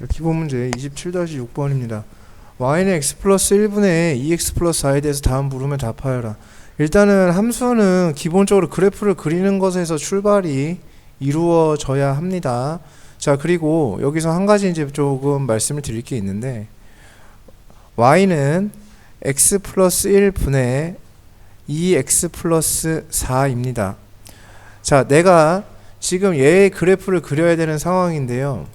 자, 기본 문제 27-6번입니다. y는 x 플러스 1분의 2x 플러스 4에 대해서 다음 물음에 답하여라. 일단은 함수는 기본적으로 그래프를 그리는 것에서 출발이 이루어져야 합니다. 자, 그리고 여기서 한 가지 이제 조금 말씀을 드릴 게 있는데, y는 x 플러스 1분의 2x 플러스 4입니다. 자, 내가 지금 얘의 그래프를 그려야 되는 상황인데요.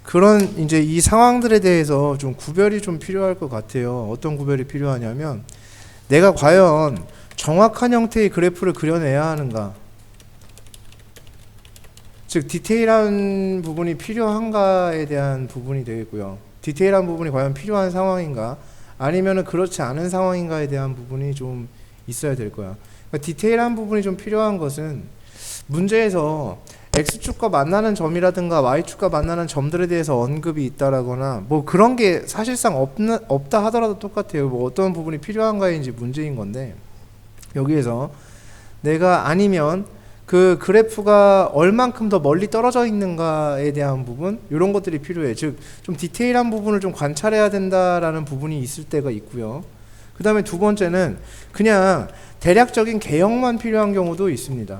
그런 이제 이 상황들에 대해서 좀 구별이 좀 필요할 것 같아요. 어떤 구별이 필요하냐면, 내가 과연 정확한 형태의 그래프를 그려내야 하는가, 즉 디테일한 부분이 필요한가에 대한 부분이 되겠고요. 디테일한 부분이 과연 필요한 상황인가, 아니면은 그렇지 않은 상황인가에 대한 부분이 좀 있어야 될 거야. 그러니까 디테일한 부분이 좀 필요한 것은 문제에서 x축과 만나는 점이라든가 y축과 만나는 점들에 대해서 언급이 있다라거나 뭐 그런 게 사실상 없다 하더라도 똑같아요. 뭐 어떤 부분이 필요한가인지 문제인 건데, 여기에서 내가 아니면 그 그래프가 얼만큼 더 멀리 떨어져 있는가에 대한 부분, 이런 것들이 필요해. 즉 좀 디테일한 부분을 좀 관찰해야 된다라는 부분이 있을 때가 있고요. 그 다음에 두 번째는 그냥 대략적인 개형만 필요한 경우도 있습니다.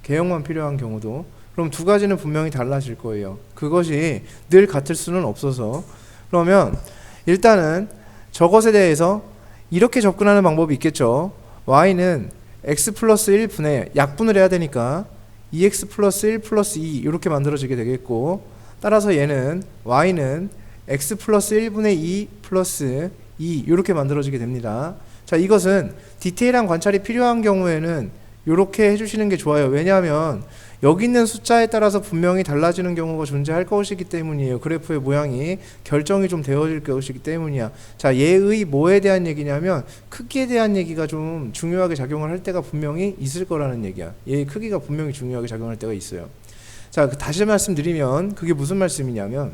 개형만 필요한 경우도. 그럼 두 가지는 분명히 달라질 거예요. 그것이 늘 같을 수는 없어서. 그러면 일단은 저것에 대해서 이렇게 접근하는 방법이 있겠죠. y는 x 플러스 1분의 약분을 해야 되니까 2x 플러스 1 플러스 2 이렇게 만들어지게 되겠고, 따라서 얘는 y는 x 플러스 1분의 2 플러스 2 이렇게 만들어지게 됩니다. 자, 이것은 디테일한 관찰이 필요한 경우에는 이렇게 해주시는 게 좋아요. 왜냐하면 여기 있는 숫자에 따라서 분명히 달라지는 경우가 존재할 것이기 때문이에요. 그래프의 모양이 결정이 좀 되어질 것이기 때문이야. 자, 얘의 뭐에 대한 얘기냐면 크기에 대한 얘기가 좀 중요하게 작용을 할 때가 분명히 있을 거라는 얘기야. 얘의 크기가 분명히 중요하게 작용할 때가 있어요. 자, 다시 말씀드리면 그게 무슨 말씀이냐면,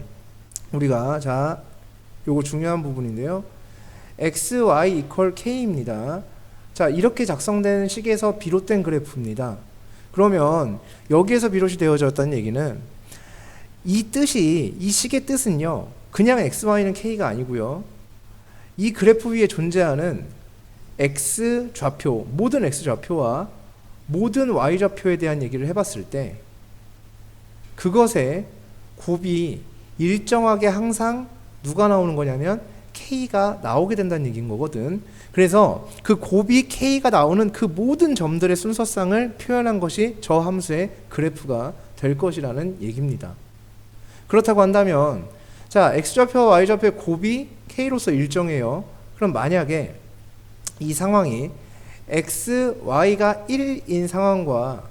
우리가 자, 요거 중요한 부분인데요. x, y equal k입니다. 자, 이렇게 작성된 식에서 비롯된 그래프입니다. 그러면 여기에서 비롯이 되어졌다는 얘기는 이 뜻이, 이 식의 뜻은요, 그냥 x, y는 k가 아니고요, 이 그래프 위에 존재하는 x 좌표, 모든 x 좌표와 모든 y 좌표에 대한 얘기를 해봤을 때 그것의 곱이 일정하게 항상 누가 나오는 거냐면 k가 나오게 된다는 얘기인 거거든. 그래서 그 곱이 k가 나오는 그 모든 점들의 순서상을 표현한 것이 저 함수의 그래프가 될 것이라는 얘기입니다. 그렇다고 한다면, 자, x좌표와 y좌표의 곱이 k로서 일정해요. 그럼 만약에 이 상황이 x, y가 1인 상황과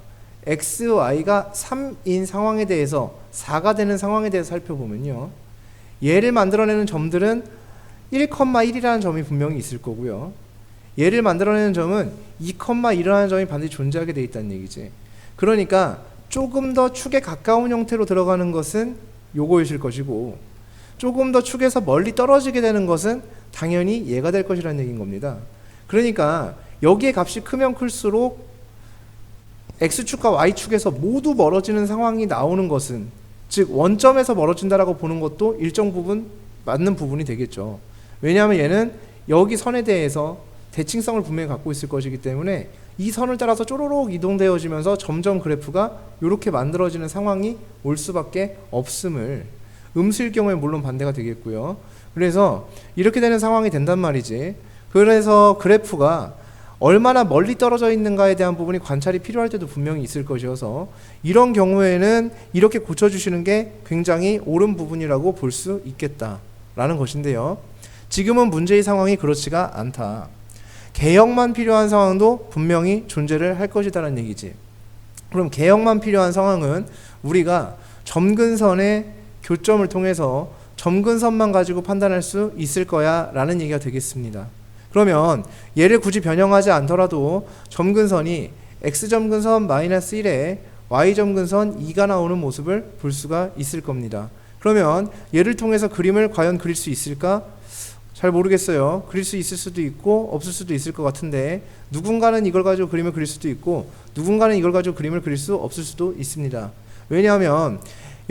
x, y가 3인 상황에 대해서 4가 되는 상황에 대해서 살펴보면요, 얘를 만들어내는 점들은 1,1이라는 점이 분명히 있을 거고요, 얘를 만들어내는 점은 2,1이라는 점이 반드시 존재하게 돼 있다는 얘기지. 그러니까 조금 더 축에 가까운 형태로 들어가는 것은 요거이실 것이고, 조금 더 축에서 멀리 떨어지게 되는 것은 당연히 얘가 될 것이라는 얘기인 겁니다. 그러니까 여기에 값이 크면 클수록 x축과 y축에서 모두 멀어지는 상황이 나오는 것은, 즉 원점에서 멀어진다라고 보는 것도 일정 부분 맞는 부분이 되겠죠. 왜냐하면 얘는 여기 선에 대해서 대칭성을 분명히 갖고 있을 것이기 때문에 이 선을 따라서 쪼로록 이동되어지면서 점점 그래프가 이렇게 만들어지는 상황이 올 수밖에 없음을, 음수일 경우에 물론 반대가 되겠고요. 그래서 이렇게 되는 상황이 된단 말이지. 그래서 그래프가 얼마나 멀리 떨어져 있는가에 대한 부분이 관찰이 필요할 때도 분명히 있을 것이어서, 이런 경우에는 이렇게 고쳐주시는 게 굉장히 옳은 부분이라고 볼 수 있겠다라는 것인데요. 지금은 문제의 상황이 그렇지가 않다. 개형만 필요한 상황도 분명히 존재를 할 것이다라는 얘기지. 그럼 개형만 필요한 상황은 우리가 점근선의 교점을 통해서 점근선만 가지고 판단할 수 있을 거야 라는 얘기가 되겠습니다. 그러면 얘를 굳이 변형하지 않더라도 점근선이 x점근선 마이너스 1에 y점근선 2가 나오는 모습을 볼 수가 있을 겁니다. 그러면 얘를 통해서 그림을 과연 그릴 수 있을까? 잘 모르겠어요. 그릴 수 있을 수도 있고 없을 수도 있을 것 같은데, 누군가는 이걸 가지고 그림을 그릴 수도 있고 누군가는 이걸 가지고 그림을 그릴 수 없을 수도 있습니다. 왜냐하면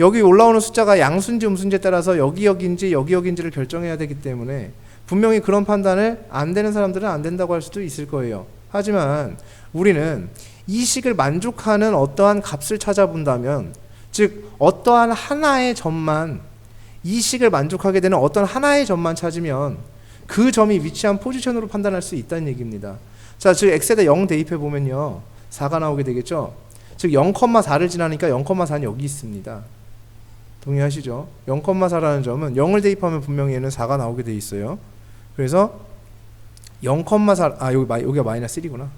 여기 올라오는 숫자가 양수인지 음수인지에 따라서 여기인지 여기인지를 결정해야 되기 때문에 분명히 그런 판단을 안 되는 사람들은 안 된다고 할 수도 있을 거예요. 하지만 우리는 이 식을 만족하는 어떠한 값을 찾아본다면, 즉 어떠한 하나의 점만, 이 식을 만족하게 되는 어떤 하나의 점만 찾으면 그 점이 위치한 포지션으로 판단할 수 있다는 얘기입니다. 자, 즉 x에다 0 대입해 보면요 4가 나오게 되겠죠. 즉 0,4를 지나니까 0,4는 여기 있습니다. 동의하시죠? 0,4라는 점은 0을 대입하면 분명히 얘는 4가 나오게 돼 있어요. 그래서 0,4, 여기가 마이너스 1이구나.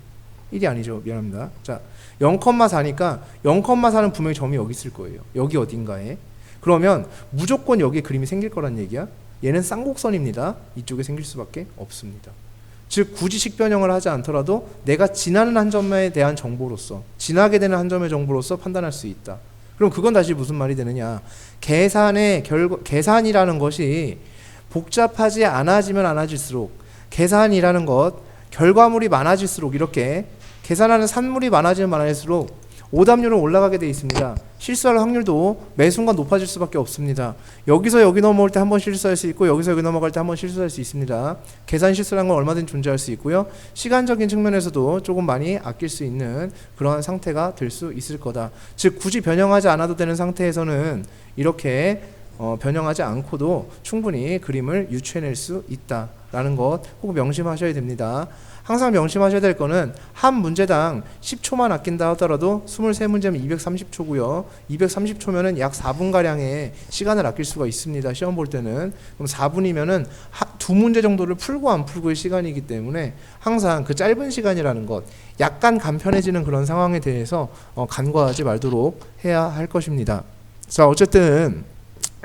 1이 아니죠. 미안합니다. 자, 0,4니까 0,4는 분명히 점이 여기 있을 거예요. 여기 어딘가에. 그러면 무조건 여기에 그림이 생길 거란 얘기야. 얘는 쌍곡선입니다. 이쪽에 생길 수밖에 없습니다. 즉 굳이 식변형을 하지 않더라도 내가 지나는 한 점에 대한 정보로서, 지나게 되는 한 점의 정보로서 판단할 수 있다. 그럼 그건 다시 무슨 말이 되느냐? 계산이라는 것이 복잡하지 않아질수록, 계산이라는 것, 결과물이 많아질수록, 이렇게 계산하는 산물이 많아지면 많아질수록 오답률은 올라가게 돼 있습니다. 실수할 확률도 매 순간 높아질 수밖에 없습니다. 여기서 여기 넘어올 때 한 번 실수할 수 있고, 여기서 여기 넘어갈 때 한 번 실수할 수 있습니다. 계산 실수라는 건 얼마든지 존재할 수 있고요. 시간적인 측면에서도 조금 많이 아낄 수 있는 그러한 상태가 될 수 있을 거다. 즉 굳이 변형하지 않아도 되는 상태에서는 이렇게 변형하지 않고도 충분히 그림을 유추해낼 수 있다라는 것 꼭 명심하셔야 됩니다. 항상 명심하셔야 될 거는 한 문제당 10초만 아낀다 하더라도 23문제면 230초고요. 230초면은 약 4분가량의 시간을 아낄 수가 있습니다. 시험 볼 때는. 그럼 4분이면은 두 문제 정도를 풀고 안 풀고의 시간이기 때문에 항상 그 짧은 시간이라는 것, 약간 간편해지는 그런 상황에 대해서 간과하지 말도록 해야 할 것입니다. 자, 어쨌든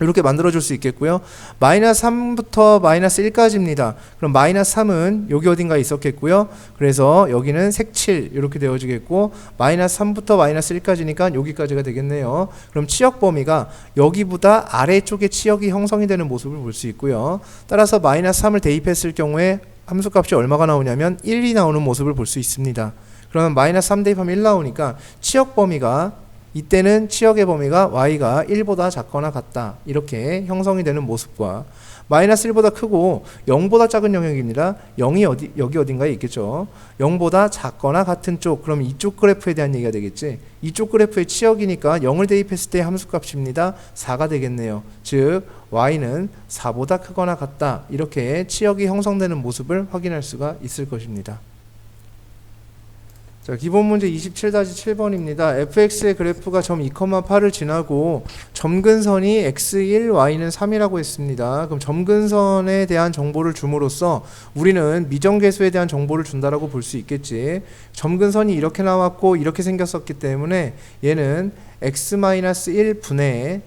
이렇게 만들어줄 수 있겠고요. 마이너스 3부터 마이너스 1까지입니다. 그럼 마이너스 3은 여기 어딘가에 있었겠고요. 그래서 여기는 색칠 이렇게 되어지겠고, 마이너스 3부터 마이너스 1까지니까 여기까지가 되겠네요. 그럼 치역 범위가 여기보다 아래쪽에 치역이 형성이 되는 모습을 볼 수 있고요. 따라서 마이너스 3을 대입했을 경우에 함수값이 얼마가 나오냐면 1이 나오는 모습을 볼 수 있습니다. 그러면 마이너스 3 대입하면 1 나오니까 치역 범위가, 이때는 치역의 범위가 y가 1보다 작거나 같다, 이렇게 형성이 되는 모습과, 마이너스 1보다 크고 0보다 작은 영역입니다. 0이 여기 어딘가에 있겠죠. 0보다 작거나 같은 쪽, 그럼 이쪽 그래프에 대한 얘기가 되겠지. 이쪽 그래프의 치역이니까 0을 대입했을 때 함수값입니다. 4가 되겠네요. 즉 y는 4보다 크거나 같다, 이렇게 치역이 형성되는 모습을 확인할 수가 있을 것입니다. 자, 기본 문제 27-7번입니다. fx의 그래프가 점 2,8을 지나고 점근선이 x1, y는 3이라고 했습니다. 그럼 점근선에 대한 정보를 줌으로써 우리는 미정계수에 대한 정보를 준다라고 볼 수 있겠지. 점근선이 이렇게 나왔고 이렇게 생겼었기 때문에 얘는 x-1분의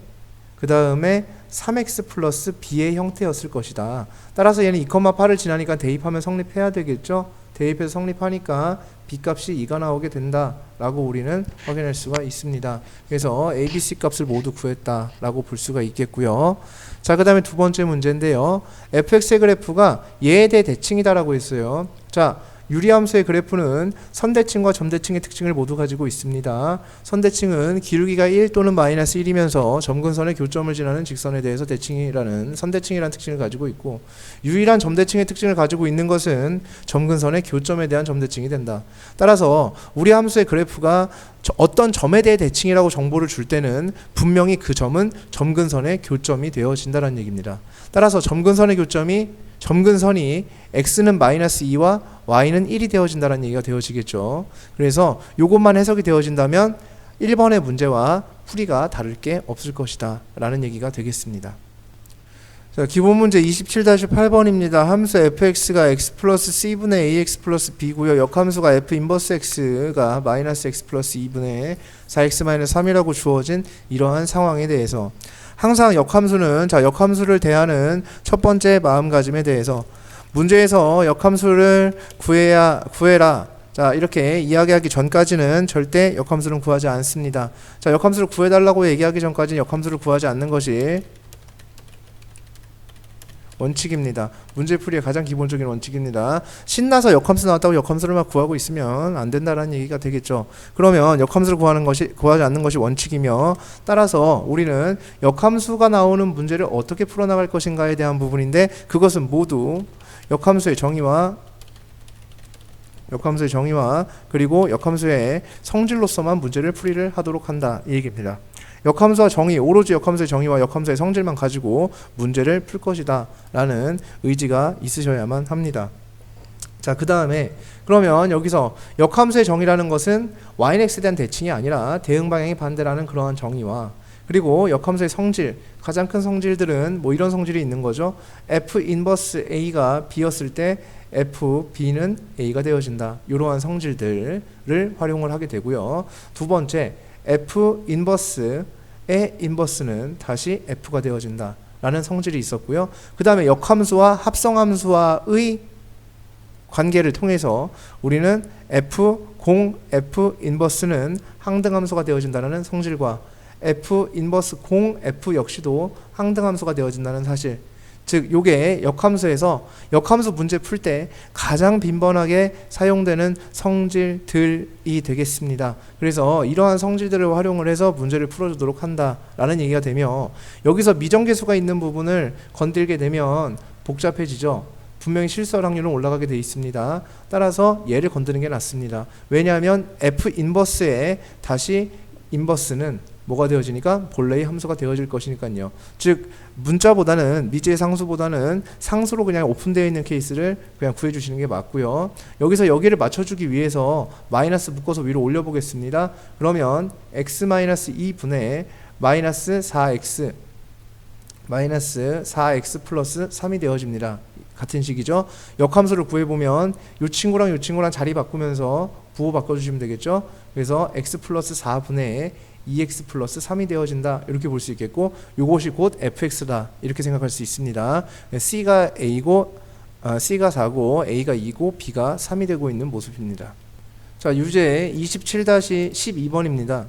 그 다음에 3x 플러스 b의 형태였을 것이다. 따라서 얘는 2,8을 지나니까 대입하면 성립해야 되겠죠. 대입해서 성립하니까 b값이 2가 나오게 된다라고 우리는 확인할 수가 있습니다. 그래서 a, b, c 값을 모두 구했다라고 볼 수가 있겠고요. 자, 그 다음에 두 번째 문제인데요. fx의 그래프가 얘에 대해 대칭이다라고 했어요. 자, 유리함수의 그래프는 선대칭과 점대칭의 특징을 모두 가지고 있습니다. 선대칭은 기울기가 1 또는 마이너스 1이면서 점근선의 교점을 지나는 직선에 대해서 대칭이라는 선대칭이라는 특징을 가지고 있고, 유일한 점대칭의 특징을 가지고 있는 것은 점근선의 교점에 대한 점대칭이 된다. 따라서 우리 함수의 그래프가 어떤 점에 대해 대칭이라고 정보를 줄 때는 분명히 그 점은 점근선의 교점이 되어진다는 얘기입니다. 따라서 점근선의 교점이, 점근선이 x는 마이너스 2와 y는 1이 되어진다는 얘기가 되어지겠죠. 그래서 이것만 해석이 되어진다면 1번의 문제와 풀이가 다를 게 없을 것이다 라는 얘기가 되겠습니다. 자, 기본 문제 27-8번입니다. 함수 fx가 x 플러스 c분의 ax 플러스 b고요. 역함수가 f 인버스 x가 마이너스 x 플러스 2분의 4x 마이너스 3이라고 주어진 이러한 상황에 대해서, 항상 역함수는, 자, 역함수를 대하는 첫 번째 마음가짐에 대해서 문제에서 역함수를 구해라, 자, 이렇게 이야기하기 전까지는 절대 역함수는 구하지 않습니다. 자, 역함수를 구해달라고 얘기하기 전까지는 역함수를 구하지 않는 것이 원칙입니다. 문제풀이의 가장 기본적인 원칙입니다. 신나서 역함수 나왔다고 역함수를 막 구하고 있으면 안 된다라는 얘기가 되겠죠. 그러면 역함수를 구하지 않는 것이 원칙이며, 따라서 우리는 역함수가 나오는 문제를 어떻게 풀어나갈 것인가에 대한 부분인데, 그것은 모두 역함수의 정의와 그리고 역함수의 성질로서만 문제를 풀이를 하도록 한다, 이 얘기입니다. 역함수와 정의, 오로지 역함수의 정의와 역함수의 성질만 가지고 문제를 풀 것이다 라는 의지가 있으셔야만 합니다. 자, 그 다음에 그러면 여기서 역함수의 정의라는 것은 yx에 대한 대칭이 아니라 대응 방향이 반대라는 그러한 정의와, 그리고 역함수의 성질, 가장 큰 성질들은 뭐 이런 성질이 있는 거죠. f 인버스 a가 b였을 때 f b는 a가 되어진다, 이러한 성질들을 활용을 하게 되고요. 두 번째, f 인버스의 인버스는 다시 f가 되어진다 라는 성질이 있었고요. 그 다음에 역함수와 합성함수와의 관계를 통해서 우리는 f 공 f 인버스는 항등함수가 되어진다는 성질과 f 인버스 공 f 역시도 항등함수가 되어진다는 사실, 즉 요게 역함수에서 역함수 문제 풀 때 가장 빈번하게 사용되는 성질들이 되겠습니다. 그래서 이러한 성질들을 활용을 해서 문제를 풀어주도록 한다라는 얘기가 되며, 여기서 미정계수가 있는 부분을 건들게 되면 복잡해지죠. 분명히 실수할 확률은 올라가게 되어 있습니다. 따라서 얘를 건드는 게 낫습니다. 왜냐하면 f 인버스에 다시 인버스는 뭐가 되어지니까 본래의 함수가 되어질 것이니까요. 즉 문자보다는, 미지의 상수보다는 상수로 그냥 오픈되어 있는 케이스를 그냥 구해주시는 게 맞고요. 여기서 여기를 맞춰주기 위해서 마이너스 묶어서 위로 올려보겠습니다. 그러면 x-2분의 마이너스 4x 플러스 3이 되어집니다. 같은 식이죠. 역함수를 구해보면 이 친구랑 이 친구랑 자리 바꾸면서 부호 바꿔주시면 되겠죠. 그래서 x 플러스 4분의 2x 플러스 3이 되어진다, 이렇게 볼 수 있겠고, 이것이 곧 fx다, 이렇게 생각할 수 있습니다. c가 4고 a가 2고 b가 3이 되고 있는 모습입니다. 자, 유제 27-12번입니다.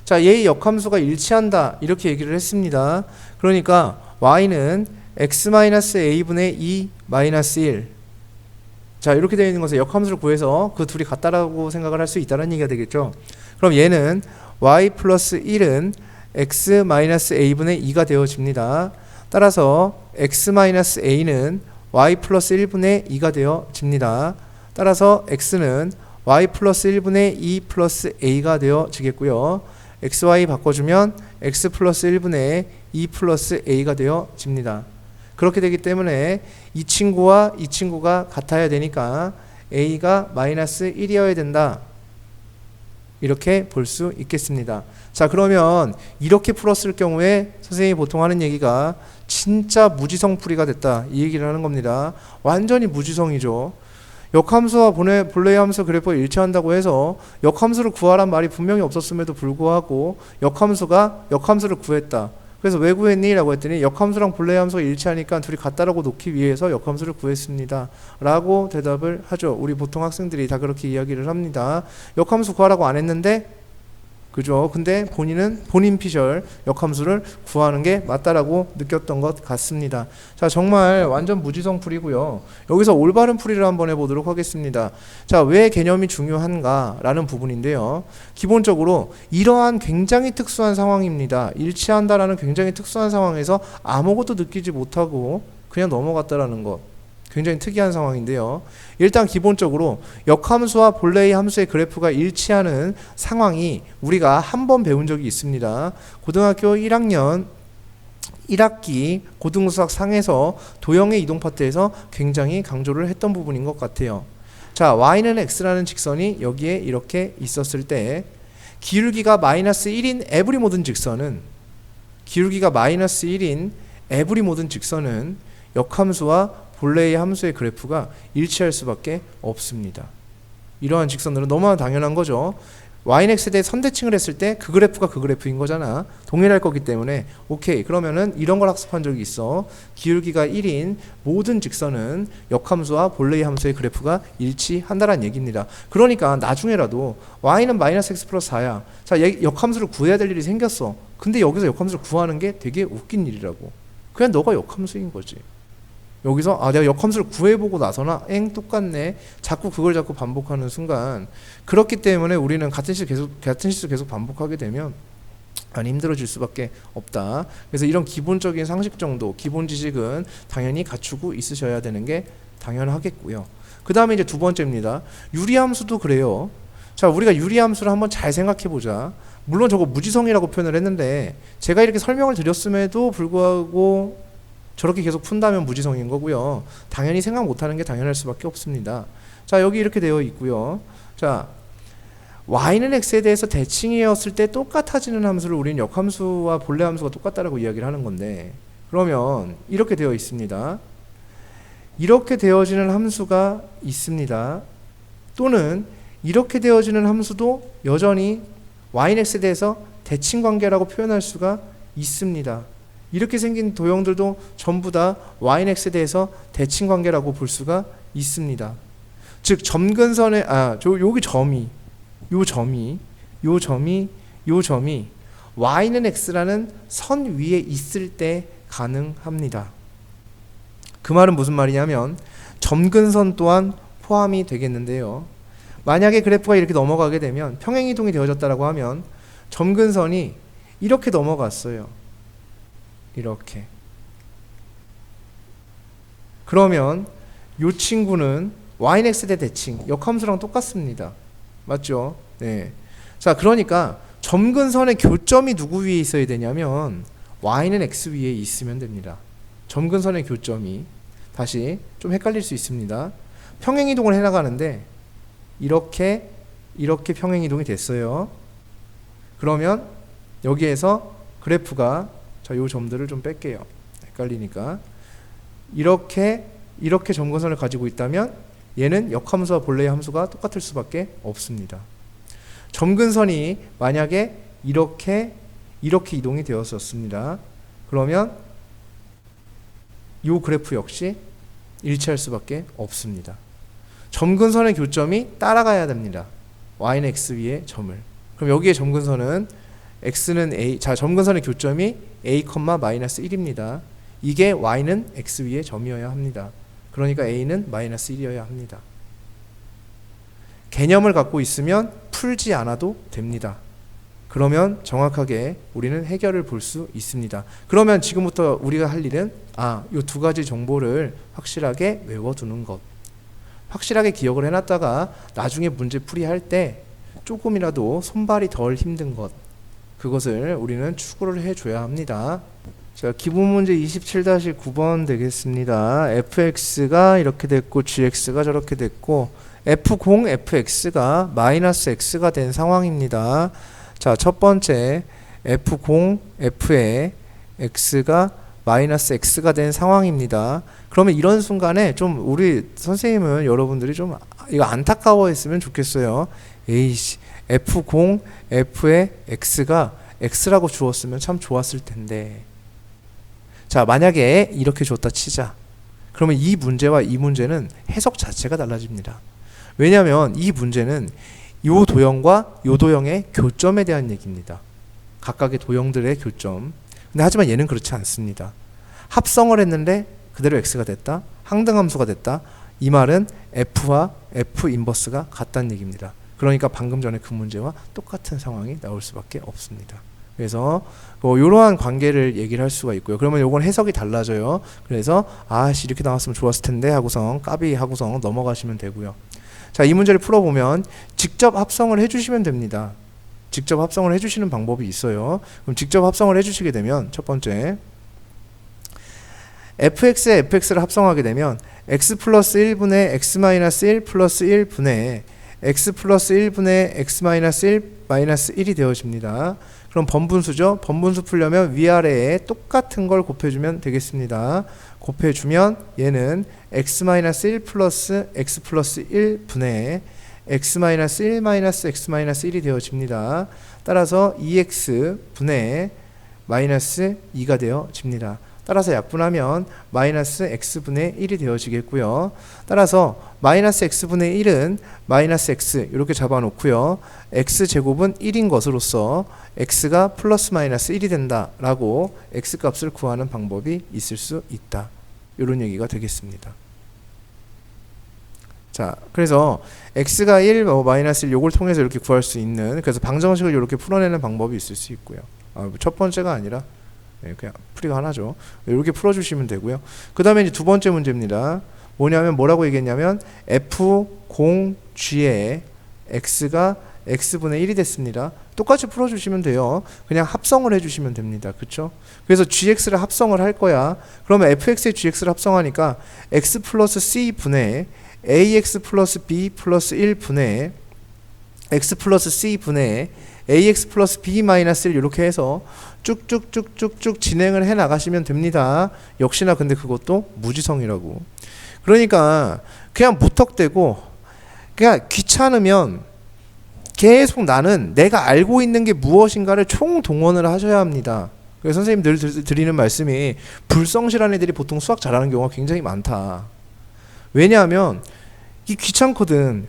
자, 얘의 역함수가 일치한다, 이렇게 얘기를 했습니다. 그러니까 y는 x-a분의 2-1, 자, 이렇게 되어 있는 것에 역함수를 구해서 그 둘이 같다라고 생각을 할 수 있다는 얘기가 되겠죠. 그럼 얘는 y 플러스 1은 x-a분의 2가 되어집니다. 따라서 x-a는 y 플러스 1분의 2가 되어집니다. 따라서 x는 y 플러스 1분의 2 플러스 a가 되어지겠고요. xy 바꿔주면 x 플러스 1분의 2 플러스 a가 되어집니다. 그렇게 되기 때문에 이 친구와 이 친구가 같아야 되니까 a가 마이너스 1이어야 된다, 이렇게 볼 수 있겠습니다. 자, 그러면 이렇게 풀었을 경우에 선생님이 보통 하는 얘기가 진짜 무지성 풀이가 됐다, 이 얘기를 하는 겁니다. 완전히 무지성이죠. 역함수와 본래의 함수 그래프가 일치한다고 해서 역함수를 구하란 말이 분명히 없었음에도 불구하고 역함수를 구했다. 그래서 왜 구했니? 라고 했더니 역함수랑 본래의 함수가 일치하니까 둘이 같다라고 놓기 위해서 역함수를 구했습니다 라고 대답을 하죠. 우리 보통 학생들이 다 그렇게 이야기를 합니다. 역함수 구하라고 안 했는데, 그죠? 근데 본인은 본인 피셜 역함수를 구하는 게 맞다라고 느꼈던 것 같습니다. 자, 정말 완전 무지성 풀이고요. 여기서 올바른 풀이를 한번 해보도록 하겠습니다. 자, 왜 개념이 중요한가 라는 부분인데요. 기본적으로 이러한 굉장히 특수한 상황입니다. 일치한다라는 굉장히 특수한 상황에서 아무것도 느끼지 못하고 그냥 넘어갔다라는 것, 굉장히 특이한 상황인데요. 일단 기본적으로 역함수와 본래의 함수의 그래프가 일치하는 상황이 우리가 한 번 배운 적이 있습니다. 고등학교 1학년 1학기 고등수학 상에서 도형의 이동 파트에서 굉장히 강조를 했던 부분인 것 같아요. 자, y는 x라는 직선이 여기에 이렇게 있었을 때 기울기가 마이너스 1인 에브리 모든 직선은 역함수와 본래의 함수의 그래프가 일치할 수밖에 없습니다. 이러한 직선들은 너무나 당연한 거죠. y는 x에 대해 선대칭을 했을 때 그 그래프가 그 그래프인 거잖아. 동일할 거기 때문에 오케이, 그러면은 이런 걸 학습한 적이 있어. 기울기가 1인 모든 직선은 역함수와 본래의 함수의 그래프가 일치한다는 얘기입니다. 그러니까 나중에라도 y는 마이너스 x 플러스 4야. 자, 역함수를 구해야 될 일이 생겼어. 근데 여기서 역함수를 구하는 게 되게 웃긴 일이라고. 그냥 너가 역함수인 거지. 여기서 내가 역함수를 구해보고 나서나 똑같네. 자꾸 그걸 자꾸 반복하는 순간, 그렇기 때문에 우리는 같은 실수 계속 반복하게 되면 많이 힘들어질 수밖에 없다. 그래서 이런 기본적인 상식 정도, 기본 지식은 당연히 갖추고 있으셔야 되는 게 당연하겠고요. 그 다음에 이제 두 번째입니다. 유리함수도 그래요. 자, 우리가 유리함수를 한번 잘 생각해 보자. 물론 저거 무지성이라고 표현을 했는데 제가 이렇게 설명을 드렸음에도 불구하고 저렇게 계속 푼다면 무지성인 거고요. 당연히 생각 못하는 게 당연할 수밖에 없습니다. 자, 여기 이렇게 되어 있고요. 자, y는 x에 대해서 대칭이었을 때 똑같아지는 함수를 우리는 역함수와 본래 함수가 똑같다라고 이야기를 하는 건데, 그러면 이렇게 되어 있습니다. 이렇게 되어지는 함수가 있습니다. 또는 이렇게 되어지는 함수도 여전히 y는 x에 대해서 대칭 관계라고 표현할 수가 있습니다. 이렇게 생긴 도형들도 전부 다 y는 x에 대해서 대칭 관계라고 볼 수가 있습니다. 즉 점근선의 여기 요 점이 y는 x라는 선 위에 있을 때 가능합니다. 그 말은 무슨 말이냐면 점근선 또한 포함이 되겠는데요. 만약에 그래프가 이렇게 넘어가게 되면 평행이동이 되어졌다라고 하면 점근선이 이렇게 넘어갔어요. 이렇게. 그러면 이 친구는 y는 x 대 대칭, 역함수랑 똑같습니다. 맞죠? 네. 자, 그러니까 점근선의 교점이 누구 위에 있어야 되냐면 y는 x 위에 있으면 됩니다. 점근선의 교점이, 다시 좀 헷갈릴 수 있습니다. 평행이동을 해나가는데 이렇게 평행이동이 됐어요. 그러면 여기에서 그래프가, 자, 요 점들을 좀 뺄게요. 헷갈리니까. 이렇게 점근선을 가지고 있다면 얘는 역함수와 본래의 함수가 똑같을 수밖에 없습니다. 점근선이 만약에 이렇게 이동이 되었었습니다. 그러면 이 그래프 역시 일치할 수밖에 없습니다. 점근선의 교점이 따라가야 됩니다. y는 x 위에 점을. 그럼 여기에 점근선은 x는 a, 자, 점근선의 교점이 a,-1입니다. 이게 y는 x 위에 점이어야 합니다. 그러니까 a는 -1이어야 합니다. 개념을 갖고 있으면 풀지 않아도 됩니다. 그러면 정확하게 우리는 해결을 볼 수 있습니다. 그러면 지금부터 우리가 할 일은 이 두 가지 정보를 확실하게 외워두는 것. 확실하게 기억을 해놨다가 나중에 문제 풀이할 때 조금이라도 손발이 덜 힘든 것, 그것을 우리는 추구를 해줘야 합니다. 자, 기본 문제 27-9번 되겠습니다. fx가 이렇게 됐고 gx가 저렇게 됐고 f0, fx가 -x가 된 상황입니다. 자, 첫 번째 f0, f의 x가 -x가 된 상황입니다. 그러면 이런 순간에 좀 우리 선생님은 여러분들이 좀 이거 안타까워했으면 좋겠어요. 에이씨, f0, f의 x가 x라고 주었으면 참 좋았을 텐데. 자, 만약에 이렇게 줬다 치자. 그러면 이 문제와 이 문제는 해석 자체가 달라집니다. 왜냐하면 이 문제는 요 도형과 요 도형의 교점에 대한 얘기입니다. 각각의 도형들의 교점. 근데 하지만 얘는 그렇지 않습니다. 합성을 했는데 그대로 x가 됐다. 항등함수가 됐다. 이 말은 f와 f 인버스가 같다는 얘기입니다. 그러니까 방금 전에 그 문제와 똑같은 상황이 나올 수밖에 없습니다. 그래서 이러한 관계를 얘기를 할 수가 있고요. 그러면 요건 해석이 달라져요. 그래서 이렇게 나왔으면 좋았을 텐데 하고선 까비 하고선 넘어가시면 되고요. 자, 이 문제를 풀어보면 직접 합성을 해주시면 됩니다. 직접 합성을 해주시는 방법이 있어요. 그럼 직접 합성을 해주시게 되면 첫 번째 fx에 fx를 합성하게 되면 x 플러스 1분의 x 마이너스 1 플러스 1분의 x 플러스 1분의 x 마이너스 1 마이너스 1이 되어집니다. 그럼 번분수죠. 번분수 풀려면 위아래에 똑같은 걸 곱해주면 되겠습니다. 곱해주면 얘는 x 마이너스 1 플러스 x 플러스 1분의 x 마이너스 1 마이너스 x 마이너스 1이 되어집니다. 따라서 2x 분의 마이너스 2가 되어집니다. 따라서 약분하면 마이너스 x분의 1이 되어지겠고요. 따라서 마이너스 x분의 1은 마이너스 x 이렇게 잡아놓고요. x제곱은 1인 것으로서 x가 플러스 마이너스 1이 된다라고 x값을 구하는 방법이 있을 수 있다. 이런 얘기가 되겠습니다. 자, 그래서 x가 1, 마이너스 1 요걸 통해서 이렇게 구할 수 있는, 그래서 방정식을 이렇게 풀어내는 방법이 있을 수 있고요. 첫 번째가 아니라 그냥 풀이가 하나죠. 이렇게 풀어주시면 되고요. 그 다음에 이제 두 번째 문제입니다. 뭐냐면 뭐라고 얘기했냐면 f0g에 x가 x분의 1이 됐습니다. 똑같이 풀어주시면 돼요. 그냥 합성을 해주시면 됩니다. 그쵸? 그래서 gx를 합성을 할 거야. 그러면 fx에 gx를 합성하니까 x 플러스 c 분의 ax 플러스 b 플러스 1 분의 x 플러스 c 분의 ax 플러스 b 마이너스 1 이렇게 해서 쭉쭉쭉쭉쭉 진행을 해 나가시면 됩니다. 역시나 근데 그것도 무지성이라고. 그러니까 그냥 무턱대고 그냥 귀찮으면 계속 나는 내가 알고 있는 게 무엇인가를 총동원을 하셔야 합니다. 그래서 선생님 늘 드리는 말씀이 불성실한 애들이 보통 수학 잘하는 경우가 굉장히 많다. 왜냐하면 이 귀찮거든.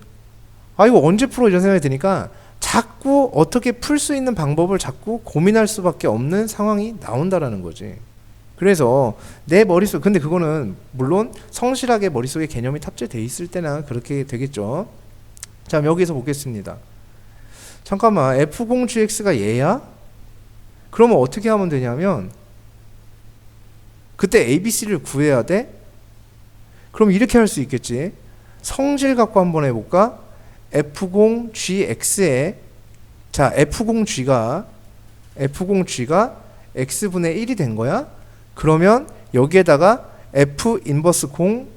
이거 언제 풀어 이런 생각이 드니까 자꾸 어떻게 풀 수 있는 방법을 자꾸 고민할 수밖에 없는 상황이 나온다라는 거지. 그래서 내 머릿속, 근데 그거는 물론 성실하게 머릿속에 개념이 탑재돼 있을 때나 그렇게 되겠죠. 자, 여기서 보겠습니다. 잠깐만, f0gx가 얘야? 그러면 어떻게 하면 되냐면 그때 ABC를 구해야 돼? 그럼 이렇게 할 수 있겠지. 성질 갖고 한번 해볼까? f0gx에 자, f0g가 x분의 1이 된 거야? 그러면 여기에다가 f 인버스 0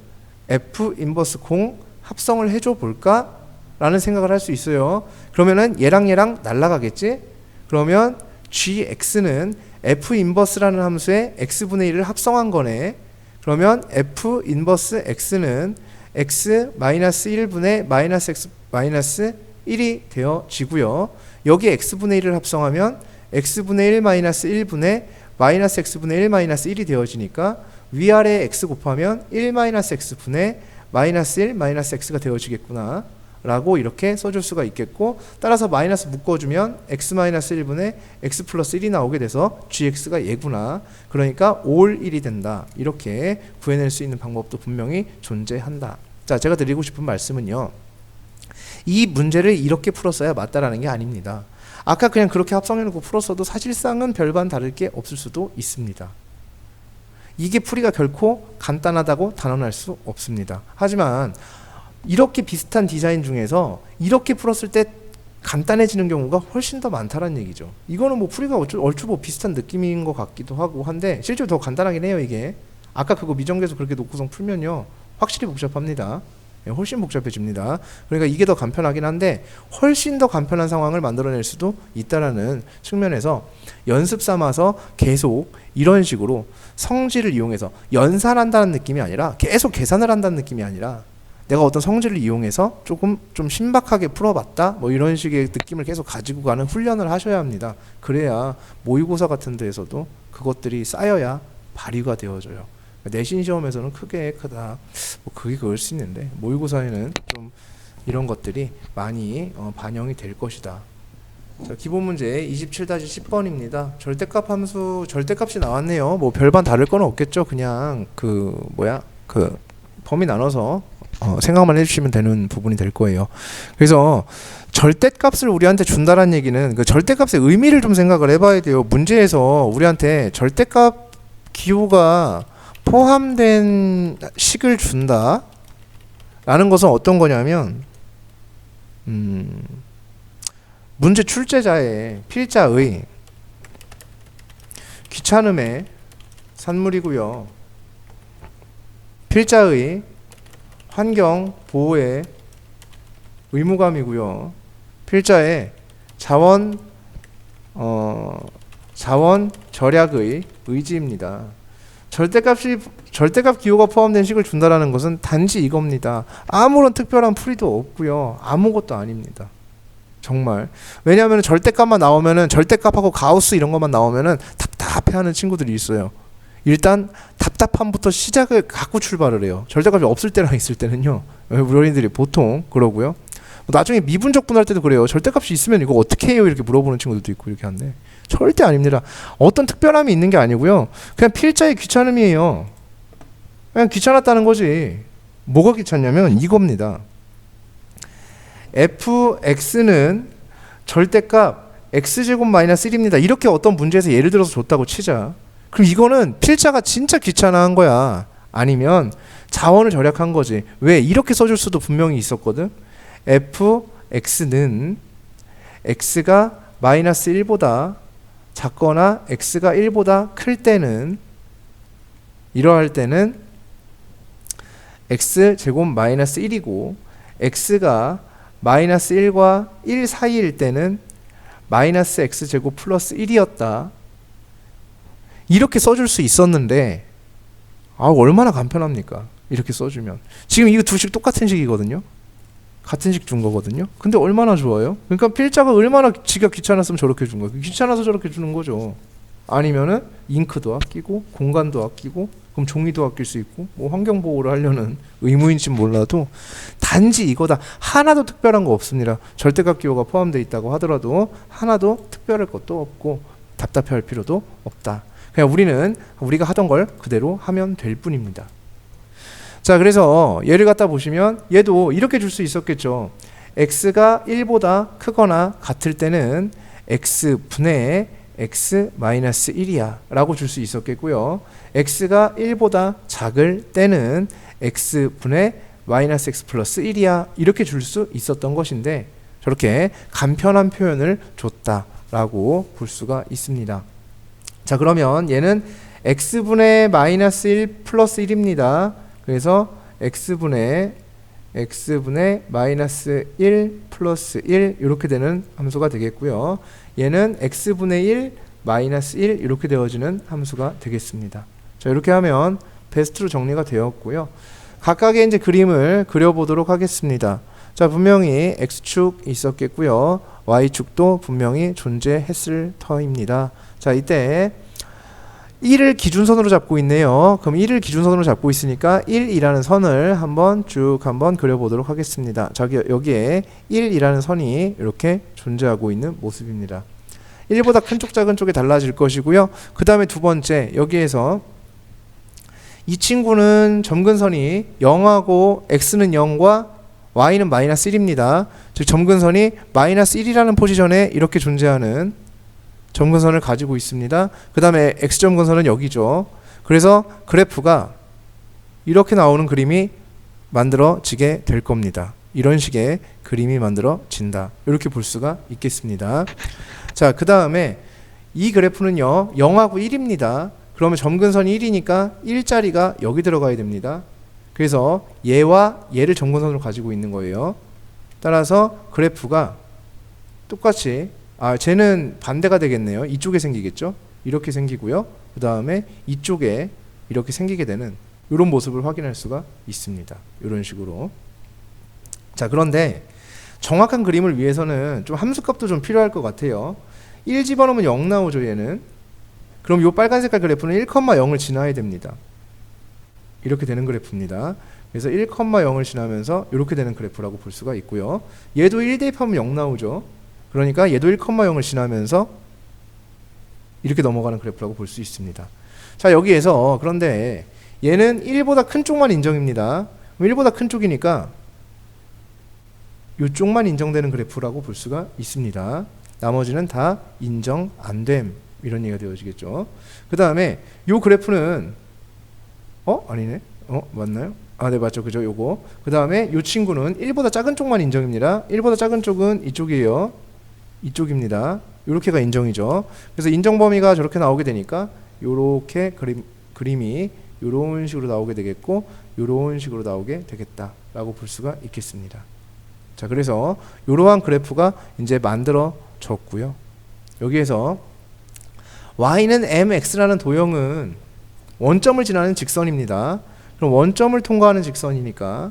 합성을 해줘 볼까? 라는 생각을 할 수 있어요. 그러면은 얘랑 날라가겠지? 그러면 gx는 f 인버스라는 함수에 x분의 1을 합성한 거네. 그러면 f 인버스 x는 x 마이너스 1분의 마이너스 x 마이너스 1이 되어지고요. 여기 x분의 1을 합성하면 x분의 1 마이너스 1분의 마이너스 x분의 1 마이너스 1이 되어지니까 위아래 x 곱하면 1 마이너스 x분의 마이너스 1 마이너스 x가 되어지겠구나 라고 이렇게 써줄 수가 있겠고, 따라서 마이너스 묶어주면 x 마이너스 1분의 x 플러스 1이 나오게 돼서 gx가 얘구나. 그러니까 올 1이 된다. 이렇게 구해낼 수 있는 방법도 분명히 존재한다. 자, 제가 드리고 싶은 말씀은요, 이 문제를 이렇게 풀었어야 맞다라는 게 아닙니다. 아까 그냥 그렇게 합성해놓고 풀었어도 사실상은 별반 다를 게 없을 수도 있습니다. 이게 풀이가 결코 간단하다고 단언할 수 없습니다. 하지만 이렇게 비슷한 디자인 중에서 이렇게 풀었을 때 간단해지는 경우가 훨씬 더 많다는 얘기죠. 이거는 뭐 풀이가 얼추 뭐 비슷한 느낌인 것 같기도 하고 한데 실제로 더 간단하긴 해요. 이게 아까 그거 미정계수 그렇게 놓고선 풀면요 확실히 복잡합니다. 훨씬 복잡해집니다. 그러니까 이게 더 간편하긴 한데 훨씬 더 간편한 상황을 만들어낼 수도 있다라는 측면에서 연습 삼아서 계속 이런 식으로 성질을 이용해서 연산한다는 느낌이 아니라 계속 계산을 한다는 느낌이 아니라 내가 어떤 성질을 이용해서 조금 좀 신박하게 풀어봤다 뭐 이런 식의 느낌을 계속 가지고 가는 훈련을 하셔야 합니다. 그래야 모의고사 같은 데에서도 그것들이 쌓여야 발휘가 되어져요. 내신 시험에서는 크다 뭐 그게 그럴 수 있는데 모의고사에는 좀 이런 것들이 많이 반영이 될 것이다. 자, 기본 문제 27-10번입니다. 절대값 함수 절대값이 나왔네요. 뭐 별반 다를 건 없겠죠. 그냥 그 범위 나눠서 생각만 해주시면 되는 부분이 될 거예요. 그래서 절대값을 우리한테 준다는 얘기는 그 절대값의 의미를 좀 생각을 해봐야 돼요. 문제에서 우리한테 절대값 기호가 포함된 식을 준다 라는 것은 어떤 거냐면 문제 출제자의 필자의 귀찮음의 산물이고요, 필자의 환경 보호의 의무감이고요, 필자의 자원 절약의 의지입니다. 절대값 기호가 포함된 식을 준다라는 것은 단지 이겁니다. 아무런 특별한 풀이도 없고요, 아무것도 아닙니다. 정말. 왜냐하면 절대값만 나오면은, 절대값하고 가우스 이런 것만 나오면은 답답해하는 친구들이 있어요. 일단 답답함부터 시작을 갖고 출발을 해요. 절대값이 없을 때랑 있을 때는요, 우리 어린이들이 보통 그러고요. 나중에 미분적 분할 때도 그래요. 절대값이 있으면 이거 어떻게 해요? 이렇게 물어보는 친구들도 있고 이렇게 한데 절대 아닙니다. 어떤 특별함이 있는 게 아니고요, 그냥 필자의 귀찮음이에요. 그냥 귀찮았다는 거지. 뭐가 귀찮냐면 이겁니다. fx는 절대값 x제곱 마이너스 1입니다. 이렇게 어떤 문제에서 예를 들어서 줬다고 치자. 그럼 이거는 필자가 진짜 귀찮아한 거야. 아니면 자원을 절약한 거지. 왜? 이렇게 써줄 수도 분명히 있었거든. fx는 x가 마이너스 1보다 작거나 x가 1보다 클 때는, 이러할 때는 x제곱 마이너스 1이고 x가 마이너스 1과 1 사이일 때는 마이너스 x제곱 플러스 1이었다. 이렇게 써줄 수 있었는데 얼마나 간편합니까? 이렇게 써주면. 지금 이거 두 식 똑같은 식이거든요. 같은 식 준 거거든요. 근데 얼마나 좋아요? 그러니까 필자가 얼마나 지가 귀찮았으면 저렇게 준 거예요. 귀찮아서 저렇게 주는 거죠. 아니면은 잉크도 아끼고 공간도 아끼고 그럼 종이도 아낄 수 있고 뭐 환경 보호를 하려는 의무인지 몰라도 단지 이거다. 하나도 특별한 거 없습니다. 절대값 기호가 포함되어 있다고 하더라도 하나도 특별할 것도 없고 답답해할 필요도 없다. 그냥 우리는 우리가 하던 걸 그대로 하면 될 뿐입니다. 자, 그래서 얘를 갖다 보시면 얘도 이렇게 줄 수 있었겠죠. x가 1보다 크거나 같을 때는 x분의 x 마이너스 1이야 라고 줄 수 있었겠고요. x가 1보다 작을 때는 x분의 마이너스 x 플러스 1이야 이렇게 줄 수 있었던 것인데 저렇게 간편한 표현을 줬다라고 볼 수가 있습니다. 자, 그러면 얘는 x분의 마이너스 1 플러스 1입니다. 그래서 x분의 마이너스 1 플러스 1 이렇게 되는 함수가 되겠고요. 얘는 x분의 1 마이너스 1 이렇게 되어지는 함수가 되겠습니다. 자, 이렇게 하면 베스트로 정리가 되었고요. 각각의 이제 그림을 그려보도록 하겠습니다. 자, 분명히 x축 있었겠고요. y축도 분명히 존재했을 터입니다. 자, 이때 1을 기준선으로 잡고 있네요. 그럼 1을 기준선으로 잡고 있으니까 1이라는 선을 한번 쭉 한번 그려보도록 하겠습니다. 자, 여기에 1이라는 선이 이렇게 존재하고 있는 모습입니다. 1보다 큰 쪽 작은 쪽이 달라질 것이고요. 그 다음에 두 번째 여기에서 이 친구는 점근선이 0하고 x는 0과 y는 마이너스 1입니다. 즉 점근선이 마이너스 1이라는 포지션에 이렇게 존재하는 점근선을 가지고 있습니다. 그 다음에 x점근선은 여기죠. 그래서 그래프가 이렇게 나오는 그림이 만들어지게 될 겁니다. 이런 식의 그림이 만들어진다. 이렇게 볼 수가 있겠습니다. 자, 그 다음에 이 그래프는요 0하고 1입니다. 그러면 점근선이 1이니까 1자리가 여기 들어가야 됩니다. 그래서 얘와 얘를 점근선으로 가지고 있는 거예요. 따라서 그래프가 똑같이 쟤는 반대가 되겠네요. 이쪽에 생기겠죠. 이렇게 생기고요. 그 다음에 이쪽에 이렇게 생기게 되는 이런 모습을 확인할 수가 있습니다. 이런 식으로. 자, 그런데 정확한 그림을 위해서는 좀 함수값도 좀 필요할 것 같아요. 1 집어넣으면 0 나오죠, 얘는. 그럼 이 빨간 색깔 그래프는 1,0을 지나야 됩니다. 이렇게 되는 그래프입니다. 그래서 1,0을 지나면서 이렇게 되는 그래프라고 볼 수가 있고요. 얘도 1 대입하면 0 나오죠. 그러니까 얘도 1,0을 지나면서 이렇게 넘어가는 그래프라고 볼 수 있습니다. 자, 여기에서 그런데 얘는 1보다 큰 쪽만 인정입니다. 1보다 큰 쪽이니까 이쪽만 인정되는 그래프라고 볼 수가 있습니다. 나머지는 다 인정 안 됨. 이런 얘기가 되어지겠죠. 그 다음에 이 그래프는 아니네. 맞나요? 네, 맞죠. 그죠? 요거. 그 다음에 이 친구는 1보다 작은 쪽만 인정입니다. 1보다 작은 쪽은 이쪽이에요. 이쪽입니다. 이렇게가 인정이죠. 그래서 인정 범위가 저렇게 나오게 되니까 이렇게 그림이 이런 식으로 나오게 되겠고 이런 식으로 나오게 되겠다라고 볼 수가 있겠습니다. 자, 그래서 이러한 그래프가 이제 만들어졌고요. 여기에서 y는 mx라는 도형은 원점을 지나는 직선입니다. 그럼 원점을 통과하는 직선이니까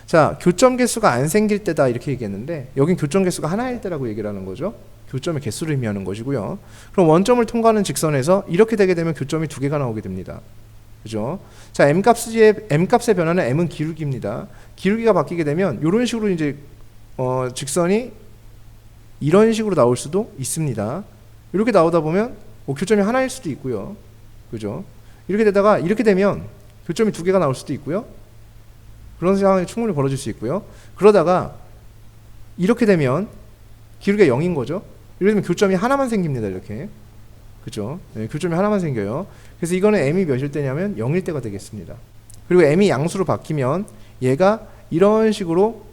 자, 교점 개수가 안 생길 때다 이렇게 얘기했는데 여긴 교점 개수가 하나일 때라고 얘기를 하는 거죠. 교점의 개수를 의미하는 것이고요. 그럼 원점을 통과하는 직선에서 이렇게 되게 되면 교점이 두 개가 나오게 됩니다. 그죠? 자, m값의 변화는 m은 기울기입니다. 기울기가 바뀌게 되면 이런 식으로 이제 직선이 이런 식으로 나올 수도 있습니다. 이렇게 나오다 보면 교점이 하나일 수도 있고요. 그죠? 이렇게 되다가 이렇게 되면 교점이 두 개가 나올 수도 있고요. 그런 상황이 충분히 벌어질 수 있고요. 그러다가 이렇게 되면 기울기가 0인 거죠. 이렇게 되면 교점이 하나만 생깁니다. 이렇게. 그죠? 네, 교점이 하나만 생겨요. 그래서 이거는 m이 몇일 때냐면 0일 때가 되겠습니다. 그리고 m이 양수로 바뀌면 얘가 이런 식으로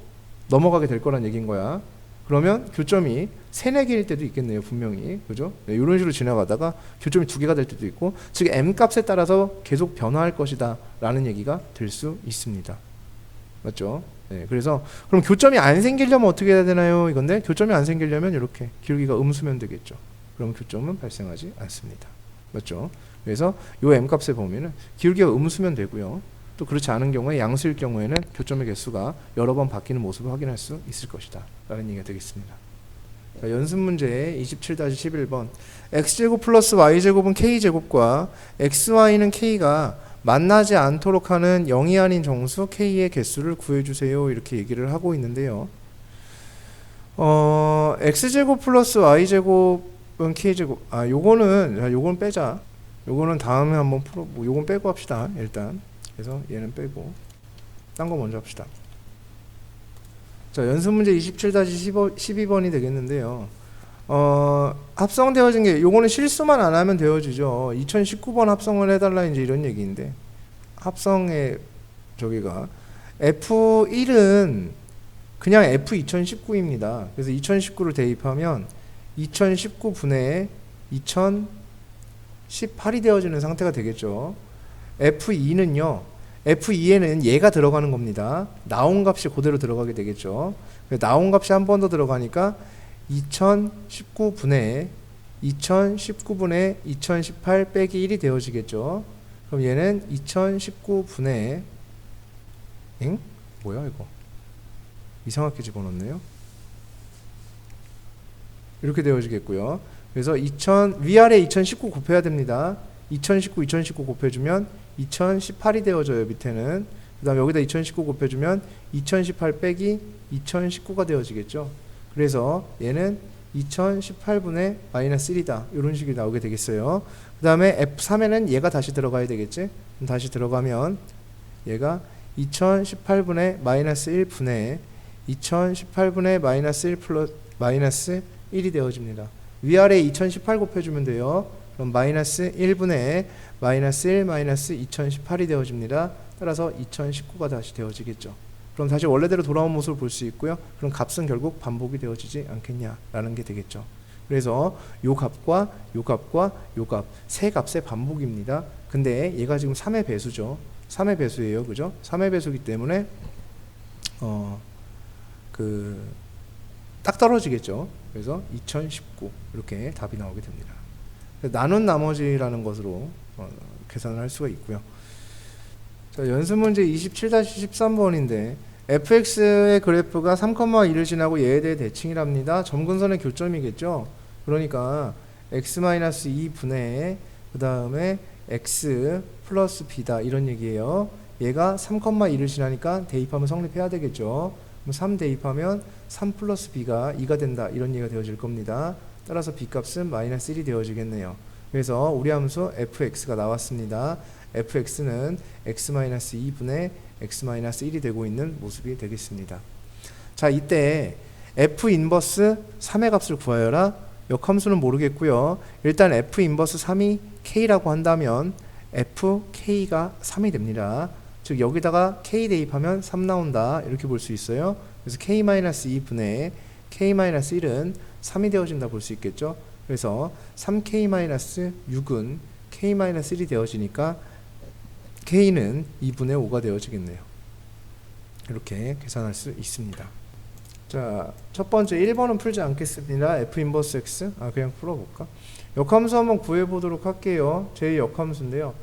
넘어가게 될 거란 얘기인 거야. 그러면 교점이 3, 4개일 때도 있겠네요. 분명히. 그죠? 네, 이런 식으로 지나가다가 교점이 2개가 될 때도 있고, 즉 m 값에 따라서 계속 변화할 것이다 라는 얘기가 될 수 있습니다. 맞죠? 네, 그래서 그럼 교점이 안 생기려면 어떻게 해야 되나요? 이건데 교점이 안 생기려면 이렇게 기울기가 음수면 되겠죠. 그럼 교점은 발생하지 않습니다. 맞죠? 그래서 요 m 값에 보면은 기울기가 음수면 되고요. 또 그렇지 않은 경우에 양수일 경우에는 교점의 개수가 여러 번 바뀌는 모습을 확인할 수 있을 것이다 라는 얘기가 되겠습니다. 자, 연습 문제 27-11번 x제곱 플러스 y제곱은 k제곱과 xy는 k가 만나지 않도록 하는 0이 아닌 정수 k의 개수를 구해주세요 이렇게 얘기를 하고 있는데요. x제곱 플러스 y제곱은 k제곱, 요거는 빼자. 요거는 다음에 한번 요건 빼고 합시다. 일단 그래서 얘는 빼고 딴 거 먼저 합시다. 자, 연습 문제 27-12번이 되겠는데요. 합성되어진 게 요거는 실수만 안 하면 되어지죠. 2019번 합성을 해달라 이제 이런 얘기인데, 합성의 저기가 F1은 그냥 F2019입니다. 그래서 2019를 대입하면 2019분의 2018이 되어지는 상태가 되겠죠. F2는요, F2에는 얘가 들어가는 겁니다. 나온 값이 그대로 들어가게 되겠죠. 나온 값이 한 번 더 들어가니까 2019분의 2018 빼기 1이 되어지겠죠. 그럼 얘는 2019분의 뭐야 이거 이상하게 집어넣네요. 이렇게 되어지겠고요. 그래서 위아래 2019 곱해야 됩니다. 2019 곱해주면 2018이 되어져요. 밑에는. 그 다음 여기다 2019 곱해주면 2018 빼기 2019가 되어지겠죠. 그래서 얘는 2018분의 마이너스 1이다. 이런 식이 나오게 되겠어요. 그 다음에 F3에는 얘가 다시 들어가야 되겠지. 그럼 다시 들어가면 얘가 2018분의 마이너스 1분의 2018분의 마이너스 1 플러스 마이너스 1이 되어집니다. 위아래 2018 곱해주면 돼요. 그럼 마이너스 1분의 마이너스 1 마이너스 2018이 되어집니다. 따라서 2019가 다시 되어지겠죠. 그럼 다시 원래대로 돌아온 모습을 볼 수 있고요. 그럼 값은 결국 반복이 되어지지 않겠냐라는 게 되겠죠. 그래서 요 값과 요 값과 요 값 세 값의 반복입니다. 근데 얘가 지금 3의 배수죠. 3의 배수예요. 그죠? 3의 배수이기 때문에 딱 떨어지겠죠. 그래서 2019 이렇게 답이 나오게 됩니다. 나눈 나머지라는 것으로 계산을 할 수가 있고요. 자, 연습 문제 27-13번인데 fx의 그래프가 3,1을 지나고 얘에 대해 대칭이랍니다. 점근선의 교점이겠죠. 그러니까 x-2분의 그 다음에 x 플러스 b다 이런 얘기예요. 얘가 3,1을 지나니까 대입하면 성립해야 되겠죠. 그럼 3 대입하면 3 플러스 b가 2가 된다 이런 얘기가 되어질 겁니다. 따라서 b값은 마이너스 1이 되어지겠네요. 그래서 우리 함수 fx가 나왔습니다. fx는 x-2분의 x-1이 되고 있는 모습이 되겠습니다. 자, 이때 f 인버스 3의 값을 구하여라. 역함수는 모르겠고요. 일단 f 인버스 3이 k라고 한다면 fk가 3이 됩니다. 즉 여기다가 k 대입하면 3 나온다 이렇게 볼 수 있어요. 그래서 k-2분의 k-1은 3이 되어진다 볼 수 있겠죠. 그래서 3k-6은 k-1이 되어지니까 k는 2분의 5가 되어지겠네요. 이렇게 계산할 수 있습니다. 자, 첫 번째 1번은 풀지 않겠습니다. f 인버스 x 그냥 풀어볼까? 역함수 한번 구해보도록 할게요. 제 역함수인데요.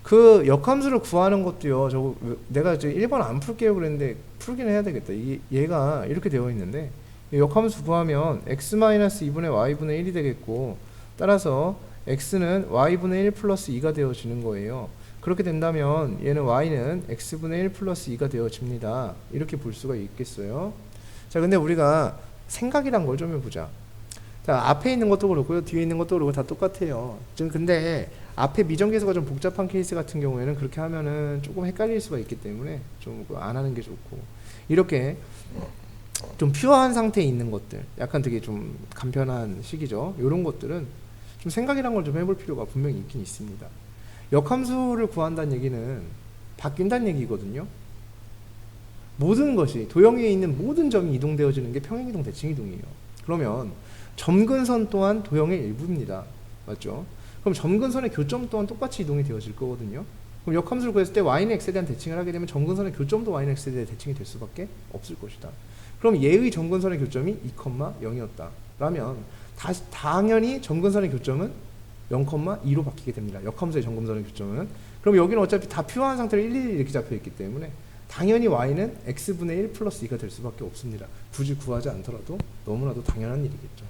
그 역함수를 구하는 것도요. 내가 이제 1번 안 풀게요 그랬는데 풀긴 해야 되겠다. 얘가 이렇게 되어 있는데 역함수 구하면 x-2분의 y분의 1이 되겠고, 따라서 x는 y분의 1 플러스 2가 되어지는 거예요. 그렇게 된다면 얘는 y는 x분의 1 플러스 2가 되어집니다. 이렇게 볼 수가 있겠어요. 자, 근데 우리가 생각이란 걸 좀 해보자. 자, 앞에 있는 것도 그렇고요, 뒤에 있는 것도 그렇고 다 똑같아요. 지금 근데 앞에 미정계수가 좀 복잡한 케이스 같은 경우에는 그렇게 하면은 조금 헷갈릴 수가 있기 때문에 좀 안 하는 게 좋고, 이렇게 좀 퓨어한 상태에 있는 것들, 약간 되게 좀 간편한 식이죠. 이런 것들은 좀 생각이란 걸 좀 해볼 필요가 분명히 있긴 있습니다. 역함수를 구한다는 얘기는 바뀐다는 얘기거든요. 모든 것이 도형 위에 있는 모든 점이 이동되어지는 게 평행이동, 대칭이동이에요. 그러면 점근선 또한 도형의 일부입니다. 맞죠? 그럼 점근선의 교점 또한 똑같이 이동이 되어질 거거든요. 그럼 역함수를 구했을 때 y는 x에 대한 대칭을 하게 되면 점근선의 교점도 y는 x에 대한 대칭이 될 수밖에 없을 것이다. 그럼 얘의 점근선의 교점이 2,0이었다. 라면 당연히 점근선의 교점은 0,2로 바뀌게 됩니다. 역함수의 점근선의 교점은. 그럼 여기는 어차피 다 퓨어한 상태로 1, 1 이렇게 잡혀있기 때문에 당연히 y는 x분의 1 플러스 2가 될 수밖에 없습니다. 굳이 구하지 않더라도 너무나도 당연한 일이겠죠.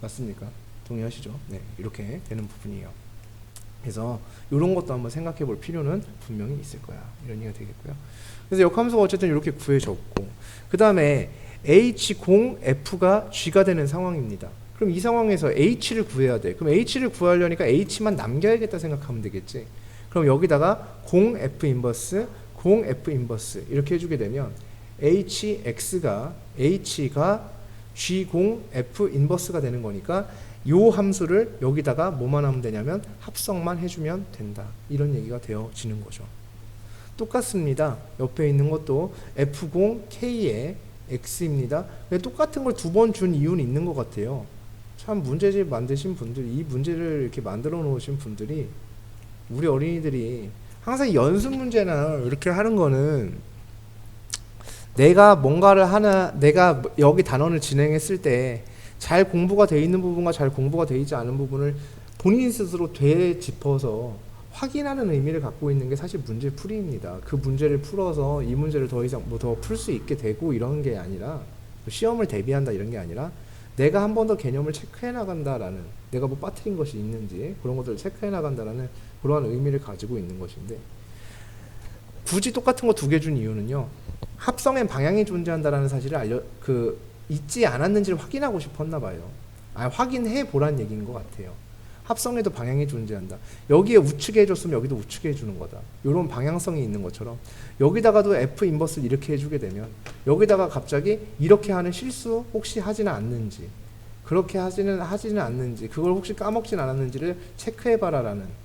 맞습니까? 동의하시죠? 네, 이렇게 되는 부분이에요. 그래서 이런 것도 한번 생각해 볼 필요는 분명히 있을 거야. 이런 얘기가 되겠고요. 그래서 역함수가 어쨌든 이렇게 구해졌고, 그 다음에 H0F가 G가 되는 상황입니다. 그럼 이 상황에서 H를 구해야 돼. 그럼 H를 구하려니까 H만 남겨야겠다 생각하면 되겠지. 그럼 여기다가 0F 인버스, 0F 인버스 이렇게 해주게 되면 H가 G0F 인버스가 되는 거니까 요 함수를 여기다가 뭐만 하면 되냐면 합성만 해주면 된다. 이런 얘기가 되어지는 거죠. 똑같습니다. 옆에 있는 것도 F0K의 X입니다. 똑같은 걸 두 번 준 이유는 있는 것 같아요. 참 문제집 만드신 분들, 이 문제를 이렇게 만들어 놓으신 분들이, 우리 어린이들이 항상 연습 문제나 이렇게 하는 거는 내가 뭔가를 내가 여기 단원을 진행했을 때 잘 공부가 돼 있는 부분과 잘 공부가 돼 있지 않은 부분을 본인 스스로 되짚어서 확인하는 의미를 갖고 있는 게 사실 문제 풀이입니다. 그 문제를 풀어서 이 문제를 더 이상 뭐 더 풀 수 있게 되고 이런 게 아니라, 시험을 대비한다 이런 게 아니라 내가 한 번 더 개념을 체크해 나간다라는, 내가 뭐 빠뜨린 것이 있는지 그런 것들을 체크해 나간다라는 그러한 의미를 가지고 있는 것인데, 굳이 똑같은 거 두 개 준 이유는요, 합성엔 방향이 존재한다라는 사실을 잊지 않았는지를 확인하고 싶었나 봐요. 확인해 보란 얘기인 것 같아요. 합성에도 방향이 존재한다. 여기에 우측에 해줬으면 여기도 우측에 해주는 거다. 이런 방향성이 있는 것처럼 여기다가도 F 인버스를 이렇게 해주게 되면 여기다가 갑자기 이렇게 하는 실수 혹시 하지는 않는지, 그렇게 하지는 않는지, 그걸 혹시 까먹진 않았는지를 체크해봐라라는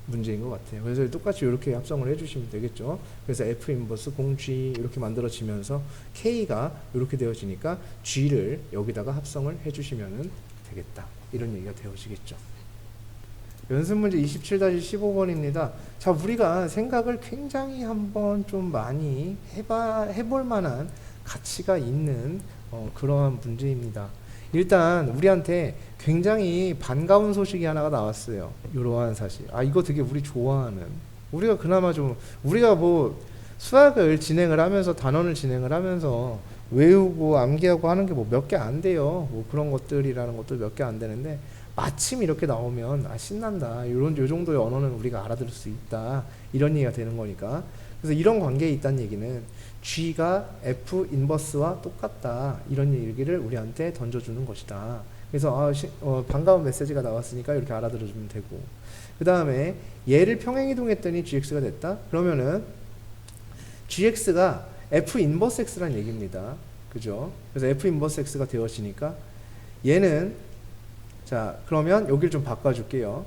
문제인 것 같아요. 그래서 똑같이 이렇게 합성을 해주시면 되겠죠. 그래서 F 인버스 0G 이렇게 만들어지면서 K가 이렇게 되어지니까 G를 여기다가 합성을 해주시면 되겠다. 이런 얘기가 되어지겠죠. 연습 문제 27-15번입니다. 자, 우리가 생각을 굉장히 한번 좀 많이 해볼 만한 가치가 있는 그러한 문제입니다. 일단 우리한테 굉장히 반가운 소식이 하나가 나왔어요. 이러한 사실. 이거 되게 우리 좋아하는. 우리가 그나마 좀, 우리가 뭐 수학을 진행을 하면서, 단원을 진행을 하면서 외우고 암기하고 하는 게 뭐 몇 개 안 돼요. 뭐 그런 것들이라는 것도 몇 개 안 되는데, 마침 이렇게 나오면 신난다. 요 정도의 언어는 우리가 알아들을 수 있다. 이런 얘기가 되는 거니까. 그래서 이런 관계에 있다는 얘기는 G가 F 인버스와 똑같다. 이런 얘기를 우리한테 던져주는 것이다. 그래서 반가운 메시지가 나왔으니까 이렇게 알아들어주면 되고, 그 다음에 얘를 평행이동했더니 GX가 됐다. 그러면은 GX가 F 인버스 X란 얘기입니다. 그죠? 그래서 F 인버스 X가 되어지니까 얘는, 자, 그러면 여기를 좀 바꿔줄게요.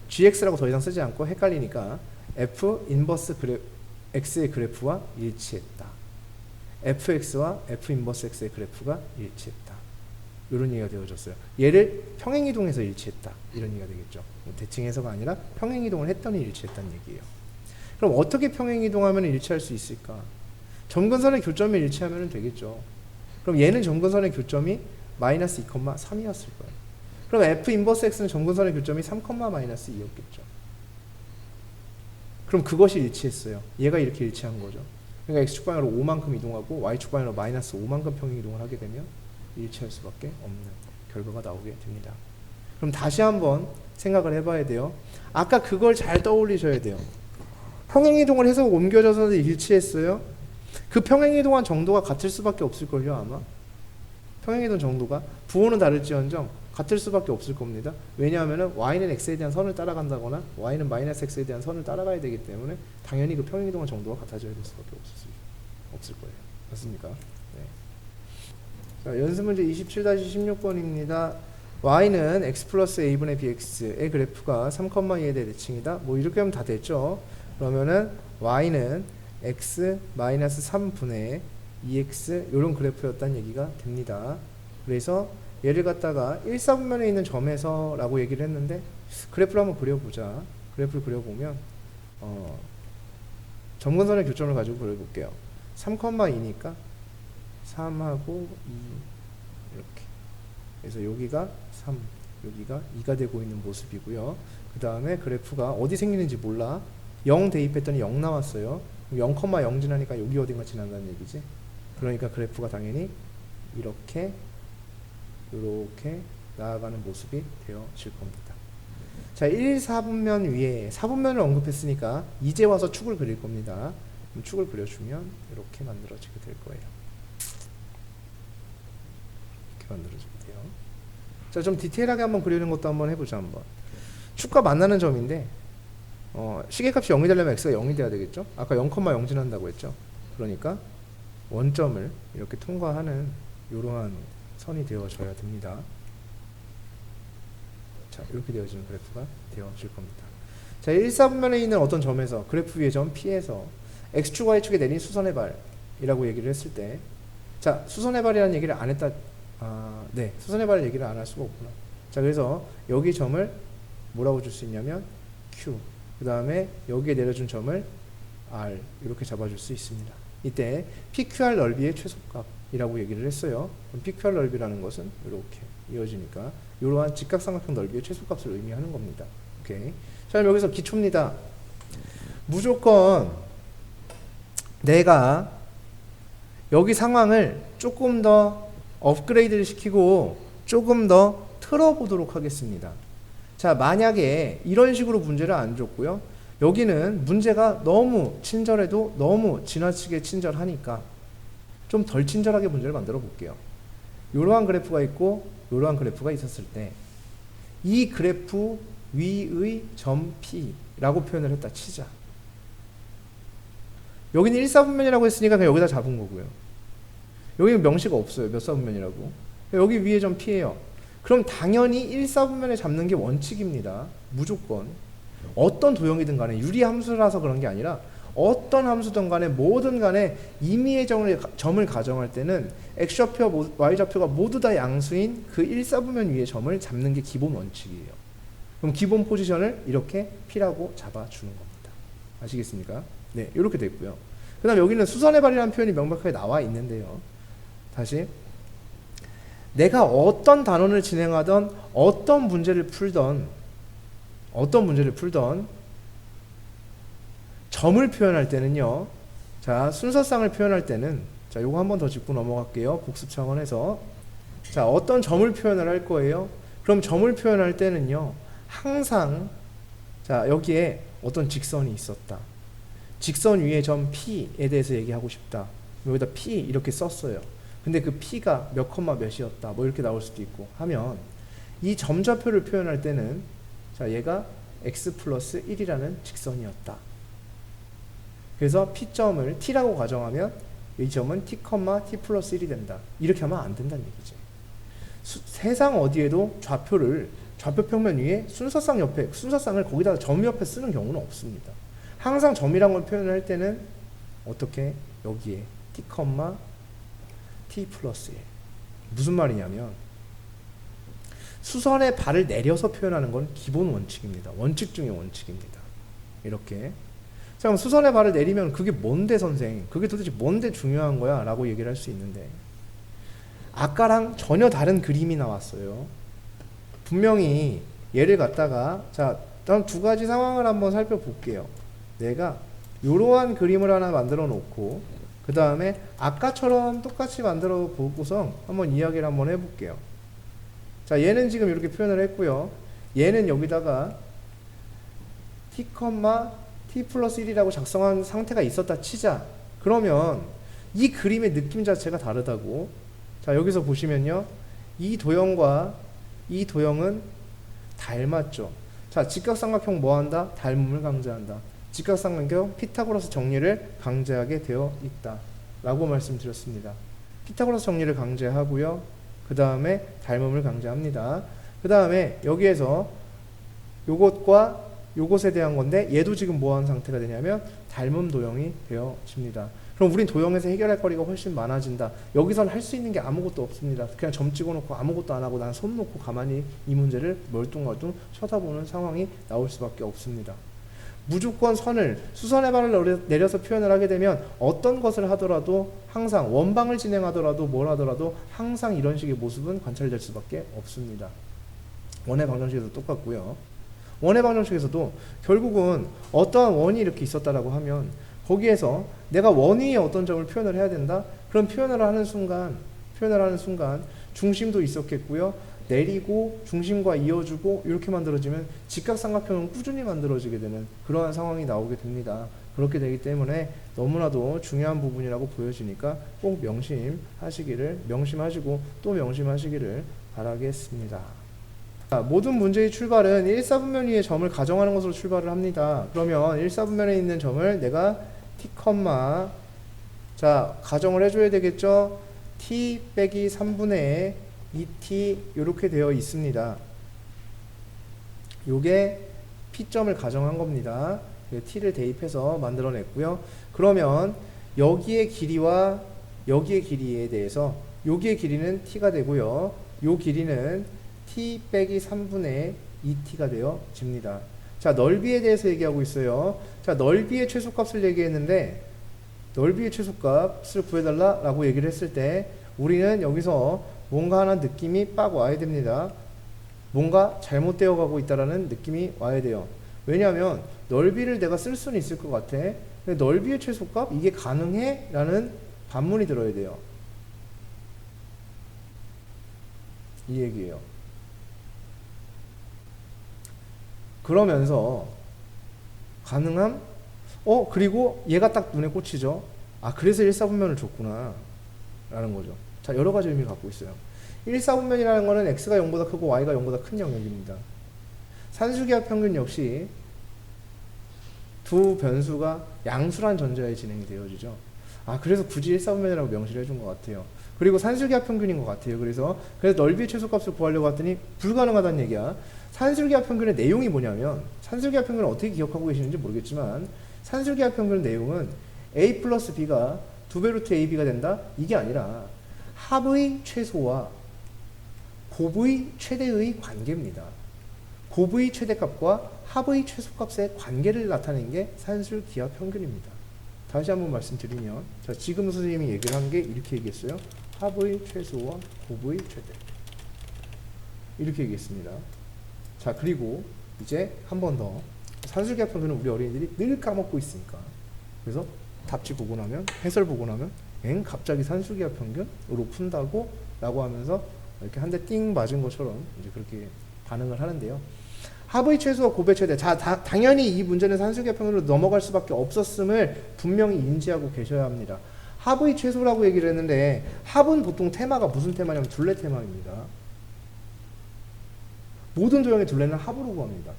GX라고 더 이상 쓰지 않고 헷갈리니까 F 인버스 X의 그래프와 일치했다. fx와 f 인버스 x의 그래프가 일치했다. 이런 얘기가 되어졌어요. 얘를 평행이동해서 일치했다. 이런 얘기가 되겠죠. 대칭해서가 아니라 평행이동을 했더니 일치했다는 얘기예요. 그럼 어떻게 평행이동하면 일치할 수 있을까? 점근선의 교점에 일치하면 되겠죠. 그럼 얘는 점근선의 교점이 마이너스 2,3이었을 거예요. 그럼 f 인버스 x는 점근선의 교점이 3, 마이너스 2였겠죠. 그럼 그것이 일치했어요. 얘가 이렇게 일치한 거죠. 그러니까 x축방향으로 5만큼 이동하고 y축방향으로 마이너스 5만큼 평행이동을 하게 되면 일치할 수밖에 없는 결과가 나오게 됩니다. 그럼 다시 한번 생각을 해봐야 돼요. 아까 그걸 잘 떠올리셔야 돼요. 평행이동을 해서 옮겨져서 일치했어요. 그 평행이동한 정도가 같을 수밖에 없을걸요, 아마. 평행이동 정도가 부호는 다를지언정 같을 수밖에 없을 겁니다. 왜냐하면 y는 x에 대한 선을 따라간다거나 y는 마이너스 x에 대한 선을 따라가야 되기 때문에 당연히 그 평행이동의 정도가 같아져야 될 수밖에 없을 거예요. 맞습니까? 네. 자, 연습 문제 27-16번입니다. y는 x 플러스 a분의 bx의 그래프가 3,2에 대해 대칭이다. 뭐 이렇게 하면 다 됐죠. 그러면은 y는 x 마이너스 3분의 2x 이런 그래프였다는 얘기가 됩니다. 그래서 얘를 갖다가 1사분면에 있는 점에서 라고 얘기를 했는데 그래프를 한번 그려보자. 그래프를 그려보면 점근선의 교점을 가지고 그려볼게요. 3,2니까 3하고 2 이렇게. 그래서 여기가 3, 여기가 2가 되고 있는 모습이고요. 그 다음에 그래프가 어디 생기는지 몰라. 0 대입했더니 0 나왔어요. 0,0 지나니까 여기 어딘가 지난다는 얘기지. 그러니까 그래프가 당연히 이렇게 나아가는 모습이 되어질 겁니다. 자, 1, 4분면 위에 4분면을 언급했으니까 이제 와서 축을 그릴 겁니다. 그럼 축을 그려주면 이렇게 만들어지게 될 거예요. 이렇게 만들어지게 돼요. 자, 좀 디테일하게 한번 그리는 것도 한번 해보자. 한번 축과 만나는 점인데 시계값이 0이 되려면 x가 0이 돼야 되겠죠. 아까 0,0 지난다고 했죠. 그러니까 원점을 이렇게 통과하는 이러한 선이 되어져야 됩니다. 자, 이렇게 되어지는 그래프가 되어질 겁니다. 자, 1, 4분면에 있는 어떤 점에서 그래프 위의 점 P에서 X축, Y축에 내린 수선의 발이라고 얘기를 했을 때, 자, 수선의 발이라는 얘기를 안 했다. 네, 수선의 발 얘기를 안 할 수가 없구나. 자, 그래서 여기 점을 뭐라고 줄 수 있냐면 Q, 그 다음에 여기에 내려준 점을 R 이렇게 잡아줄 수 있습니다. 이때 PQR 넓이의 최소값이라고 얘기를 했어요. 그럼 PQR 넓이라는 것은 이렇게 이어지니까 이러한 직각삼각형 넓이의 최소값을 의미하는 겁니다. 오케이. 자, 그럼 여기서 기초입니다. 무조건 내가 여기 상황을 조금 더 업그레이드를 시키고 조금 더 틀어보도록 하겠습니다. 자, 만약에 이런 식으로 문제를 안 줬고요. 여기는 문제가 너무 친절해도 너무 지나치게 친절하니까 좀 덜 친절하게 문제를 만들어 볼게요. 이러한 그래프가 있고 이러한 그래프가 있었을 때 이 그래프 위의 점 P라고 표현을 했다 치자. 여기는 1사분면이라고 했으니까 그냥 여기다 잡은 거고요. 여기는 명시가 없어요. 몇 사분면이라고. 여기 위에 점 P예요. 그럼 당연히 1사분면에 잡는 게 원칙입니다. 무조건. 어떤 도형이든 간에 유리함수라서 그런 게 아니라 어떤 함수든 간에 뭐든 간에 임의의 점을 가정할 때는 x좌표와 y좌표가 모두 다 양수인 그 1사분면 위에 점을 잡는 게 기본 원칙이에요. 그럼 기본 포지션을 이렇게 P라고 잡아주는 겁니다. 아시겠습니까? 네, 이렇게 됐고요. 그 다음 여기는 수선의 발이라는 표현이 명백하게 나와 있는데요. 다시 내가 어떤 단원을 진행하던 어떤 문제를 풀던 점을 표현할 때는요. 자, 순서쌍을 표현할 때는 자, 요거 한 번 더 짚고 넘어갈게요. 복습 차원에서. 자, 어떤 점을 표현을 할 거예요? 그럼 점을 표현할 때는요. 항상 자, 여기에 어떤 직선이 있었다. 직선 위에 점 P에 대해서 얘기하고 싶다. 여기다 P 이렇게 썼어요. 근데 그 P가 몇 콤마 몇이었다. 뭐 이렇게 나올 수도 있고 하면 이 점좌표를 표현할 때는 자, 얘가 x 플러스 1이라는 직선이었다. 그래서 P점을 T라고 가정하면 이 점은 T, T 플러스 1이 된다. 이렇게 하면 안 된다는 얘기지. 세상 어디에도 좌표 평면 위에 순서쌍을 거기다가 점 옆에 쓰는 경우는 없습니다. 항상 점이란 걸 표현할 때는 어떻게? 여기에 T, T 플러스 1. 무슨 말이냐면 수선의 발을 내려서 표현하는 건 기본 원칙입니다. 원칙 중의 원칙입니다. 이렇게. 자, 그럼 수선의 발을 내리면 그게 뭔데 선생? 그게 도대체 뭔데 중요한 거야? 라고 얘기를 할 수 있는데 아까랑 전혀 다른 그림이 나왔어요. 분명히 얘를 갖다가 자, 다음 두 가지 상황을 한번 살펴볼게요. 내가 이러한 그림을 하나 만들어 놓고 그 다음에 아까처럼 똑같이 만들어 보고서 한번 이야기를 한번 해볼게요. 자, 얘는 지금 이렇게 표현을 했고요. 얘는 여기다가 T, T 플러스 1이라고 작성한 상태가 있었다 치자. 그러면 이 그림의 느낌 자체가 다르다고. 자, 여기서 보시면요. 이 도형과 이 도형은 닮았죠. 자, 직각삼각형 뭐한다? 닮음을 강조한다. 직각삼각형 피타고라스 정리를 강조하게 되어 있다 라고 말씀드렸습니다. 피타고라스 정리를 강조하고요. 그 다음에 닮음을 강조합니다. 그 다음에 여기에서 요것과 요것에 대한 건데 얘도 지금 뭐하는 상태가 되냐면 닮음 도형이 되어집니다. 그럼 우린 도형에서 해결할 거리가 훨씬 많아진다. 여기선 할 수 있는 게 아무것도 없습니다. 그냥 점 찍어놓고 아무것도 안 하고 난 손 놓고 가만히 이 문제를 멀뚱멀뚱 쳐다보는 상황이 나올 수밖에 없습니다. 무조건 선을 수선의 발을 내려서 표현을 하게 되면 어떤 것을 하더라도 항상 원방을 진행하더라도 뭘 하더라도 항상 이런 식의 모습은 관찰될 수밖에 없습니다. 원의 방정식에도 똑같고요. 원의 방정식에서도 결국은 어떠한 원이 이렇게 있었다라고 하면 거기에서 내가 원 위에 어떤 점을 표현을 해야 된다? 그럼 표현을 하는 순간 중심도 있었겠고요. 내리고 중심과 이어주고 이렇게 만들어지면 직각삼각형은 꾸준히 만들어지게 되는 그러한 상황이 나오게 됩니다. 그렇게 되기 때문에 너무나도 중요한 부분이라고 보여지니까 꼭 명심하시고 또 명심하시기를 바라겠습니다. 자, 모든 문제의 출발은 1사분면 위의 점을 가정하는 것으로 출발을 합니다. 그러면 1사분면에 있는 점을 내가 t, 자 가정을 해줘야 되겠죠. t 빼기 3분의 2t 이렇게 되어 있습니다. 요게 p점을 가정한 겁니다. t를 대입해서 만들어냈고요. 그러면 여기의 길이와 여기의 길이에 대해서 여기의 길이는 t가 되고요. 요 길이는 t 빼기 3분의 2t가 되어집니다. 자, 넓이에 대해서 얘기하고 있어요. 자, 넓이의 최소값을 얘기했는데 넓이의 최소값을 구해달라 라고 얘기를 했을 때 우리는 여기서 뭔가 하나 느낌이 빡 와야 됩니다. 뭔가 잘못되어 가고 있다라는 느낌이 와야 돼요. 왜냐하면 넓이를 내가 쓸 수는 있을 것 같아. 근데 넓이의 최소값 이게 가능해? 라는 반문이 들어야 돼요. 이 얘기예요. 그러면서 가능함? 그리고 얘가 딱 눈에 꽂히죠. 아, 그래서 1사분면을 줬구나 라는 거죠. 자, 여러 가지 의미를 갖고 있어요. 1사분면이라는 거는 x가 0보다 크고 y가 0보다 큰 영역입니다. 산술기하 평균 역시 두 변수가 양수란 전제하에 진행이 되어지죠. 아, 그래서 굳이 1사분면이라고 명시를 해준 것 같아요. 그리고 산술기하 평균인 것 같아요. 그래서 넓이의 최소값을 구하려고 했더니 불가능하다는 얘기야. 산술기하 평균의 내용이 뭐냐면 산술기하 평균을 어떻게 기억하고 계시는지 모르겠지만 산술기하 평균의 내용은 a 플러스 b가 2배 루트 ab가 된다? 이게 아니라 합의 최소와 곱의 최대의 관계입니다. 곱의 최대값과 합의 최소값의 관계를 나타내는 게 산술기하 평균입니다. 다시 한번 말씀드리면 자, 지금 선생님이 얘기를 한 게 이렇게 얘기했어요. 합의 최소와 곱의 최대 이렇게 얘기했습니다. 자, 그리고 이제 한 번 더 산술기하 평균은 우리 어린이들이 늘 까먹고 있으니까 그래서 답지 보고 나면 해설 보고 나면 갑자기 산술기하 평균으로 푼다고 라고 하면서 이렇게 한 대 띵 맞은 것처럼 이제 그렇게 반응을 하는데요. 합의 최소와 곱의 최대. 자, 당연히 이 문제는 산술기하 평균으로 넘어갈 수밖에 없었음을 분명히 인지하고 계셔야 합니다. 합의 최소라고 얘기를 했는데 합은 보통 테마가 무슨 테마냐면 둘레 테마입니다. 모든 도형의 둘레는 합으로 구합니다.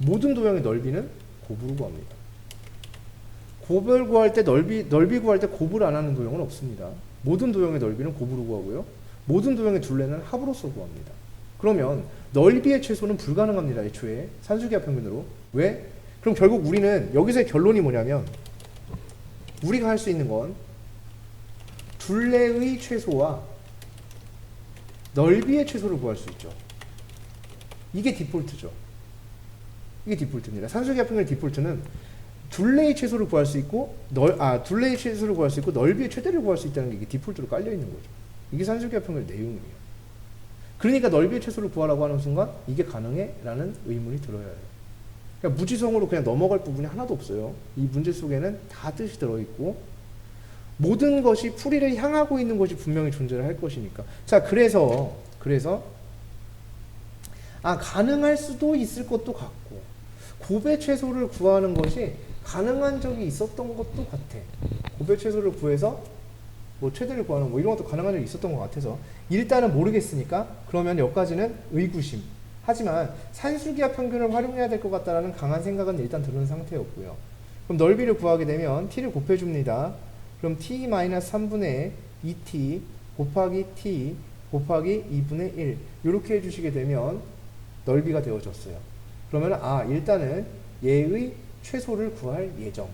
모든 도형의 넓이는 곱으로 구합니다. 곱을 구할 때 넓이 구할 때 곱을 안 하는 도형은 없습니다. 모든 도형의 넓이는 곱으로 구하고요. 모든 도형의 둘레는 합으로서 구합니다. 그러면 넓이의 최소는 불가능합니다. 애초에 산술기하 평균으로. 왜? 그럼 결국 우리는 여기서의 결론이 뭐냐면 우리가 할 수 있는 건 둘레의 최소와 넓이의 최소를 구할 수 있죠. 이게 디폴트죠. 이게 디폴트입니다. 산술기하 평균의 디폴트는 둘레의 최소를 구할 수 있고 둘레의 최소를 구할 수 있고 넓이의 최대를 구할 수 있다는 게 이게 디폴트로 깔려 있는 거죠. 이게 산술기하 평균의 내용이에요. 그러니까 넓이의 최소를 구하라고 하는 순간 이게 가능해? 라는 의문이 들어야 해요. 그러니까 무지성으로 그냥 넘어갈 부분이 하나도 없어요. 이 문제 속에는 다 뜻이 들어있고 모든 것이 풀이를 향하고 있는 것이 분명히 존재를 할 것이니까. 자, 그래서 가능할 수도 있을 것도 같고 곱의 최소를 구하는 것이 가능한 적이 있었던 것도 같아. 곱의 최소를 구해서 뭐 최대를 구하는 뭐 이런 것도 가능한 적이 있었던 것 같아서 일단은 모르겠으니까 그러면 여기까지는 의구심. 하지만 산술기하 평균을 활용해야 될 것 같다라는 강한 생각은 일단 드는 상태였고요. 그럼 넓이를 구하게 되면 t를 곱해줍니다. 그럼 t-3분의 2t 곱하기 t 곱하기 2분의 1 이렇게 해주시게 되면 넓이가 되어졌어요. 그러면 일단은 얘의 최소를 구할 예정.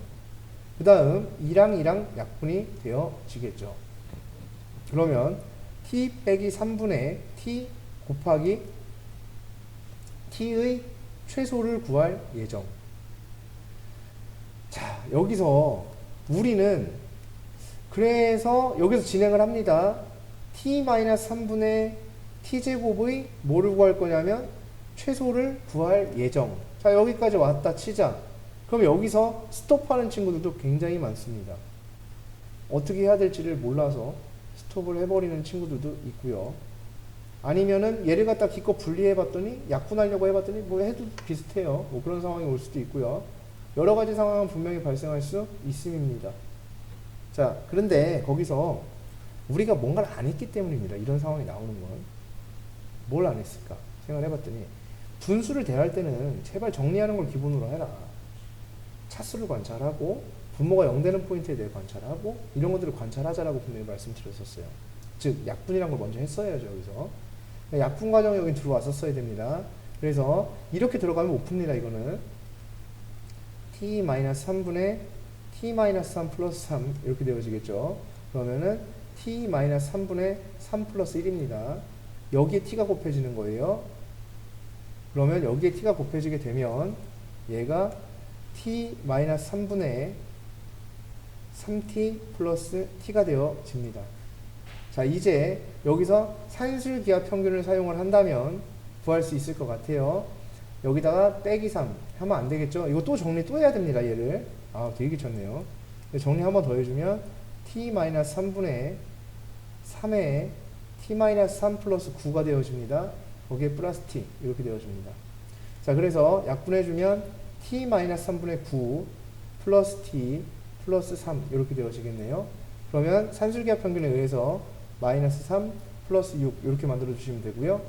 그 다음 2랑 약분이 되어지겠죠. 그러면 t 빼기 3분의 t 곱하기 t의 최소를 구할 예정. 자, 여기서 우리는 그래서 여기서 진행을 합니다. t-3분의 t제곱의 뭐를 구할 거냐면 최소를 구할 예정. 자, 여기까지 왔다 치자. 그럼 여기서 스톱하는 친구들도 굉장히 많습니다. 어떻게 해야 될지를 몰라서 스톱을 해버리는 친구들도 있고요. 아니면은 얘를 갖다 기껏 분리해 봤더니 약분하려고 해봤더니 뭐 해도 비슷해요. 뭐 그런 상황이 올 수도 있고요. 여러 가지 상황은 분명히 발생할 수 있습니다. 자, 그런데 거기서 우리가 뭔가를 안 했기 때문입니다. 이런 상황이 나오는 건. 뭘 안 했을까 생각을 해봤더니 분수를 대할 때는 제발 정리하는 걸 기본으로 해라. 차수를 관찰하고 분모가 0 되는 포인트에 대해 관찰하고 이런 것들을 관찰하자라고 분명히 말씀드렸었어요. 즉 약분이란 걸 먼저 했어야죠. 여기서 약분 과정에 여기 들어왔었어야 됩니다. 그래서 이렇게 들어가면 못 풉니다. 이거는 t-3분의 t-3 플러스 3 이렇게 되어지겠죠. 그러면은 t-3분의 3 플러스 1입니다. 여기에 t가 곱해지는 거예요. 그러면 여기에 t가 곱해지게 되면 얘가 t-3분의 3t 플러스 t가 되어집니다. 자, 이제 여기서 산술기하 평균을 사용을 한다면 구할 수 있을 것 같아요. 여기다가 빼기 3 하면 안 되겠죠? 이거 또 정리 또 해야 됩니다. 얘를. 되게 귀찮네요. 정리 한번 더 해주면 t-3분의 3에 t-3 플러스 9가 되어집니다. 거기에 플러스 t 이렇게 되어집니다. 자, 그래서 약분해주면 t-3분의 9 플러스 t 플러스 3 이렇게 되어지겠네요. 그러면 산술기하 평균에 의해서 마이너스 3 플러스 6 이렇게 만들어 주시면 되고요.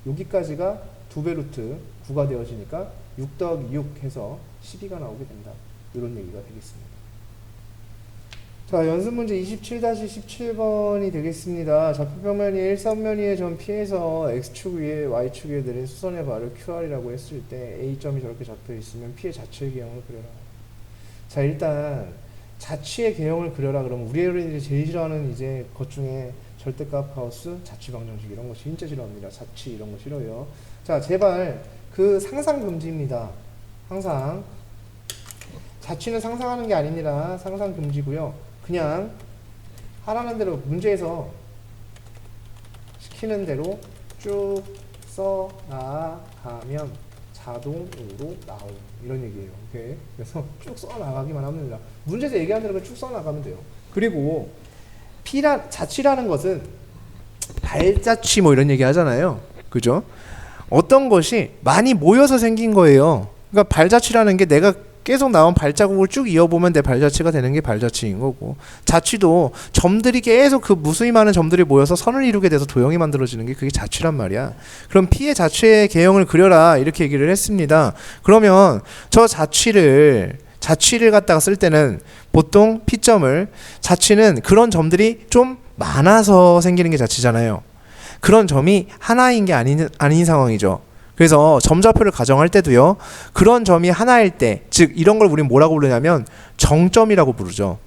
여기까지가 2배 루트 9가 되어지니까 6 더하기 6 해서 12가 나오게 된다. 이런 얘기가 되겠습니다. 자, 연습문제 27-17번이 되겠습니다. 좌표평면이 1,3면위의 점 P에서 X축 위에 Y축 위에 내린 수선의 발을 QR이라고 했을 때 A점이 저렇게 잡혀 있으면 P의 자취의 개형을 그려라. 자, 일단 자취의 개형을 그려라 그러면 우리 어린이들이 제일 싫어하는 이제 것 중에 절대값 하우스, 자취 방정식 이런 거 진짜 싫어합니다. 자취 이런 거 싫어요. 자, 제발 그 상상 금지입니다. 항상 자취는 상상하는 게 아닙니다. 상상 금지고요. 그냥 하라는 대로 문제에서 시키는 대로 쭉 써 나가면 자동으로 나옴 이런 얘기예요. 오케이? 그래서 쭉 써 나가기만 하면 됩니다. 문제에서 얘기하는 대로 쭉 써 나가면 돼요. 그리고 자취라는 것은 발자취 뭐 이런 얘기 하잖아요. 그죠? 어떤 것이 많이 모여서 생긴 거예요. 그러니까 발자취라는 게 내가 계속 나온 발자국을 쭉 이어보면 내 발자취가 되는 게 발자취인 거고, 자취도 점들이 계속 그 무수히 많은 점들이 모여서 선을 이루게 돼서 도형이 만들어지는 게 그게 자취란 말이야. 그럼 P의 자취의 개형을 그려라 이렇게 얘기를 했습니다. 그러면 저 자취를 갖다가 쓸 때는 보통 P점을, 자취는 그런 점들이 좀 많아서 생기는 게 자취잖아요. 그런 점이 하나인 게 아닌 상황이죠. 그래서 점좌표를 가정할 때도요, 그런 점이 하나일 때, 즉 이런 걸 우리는 뭐라고 부르냐면 정점이라고 부르죠.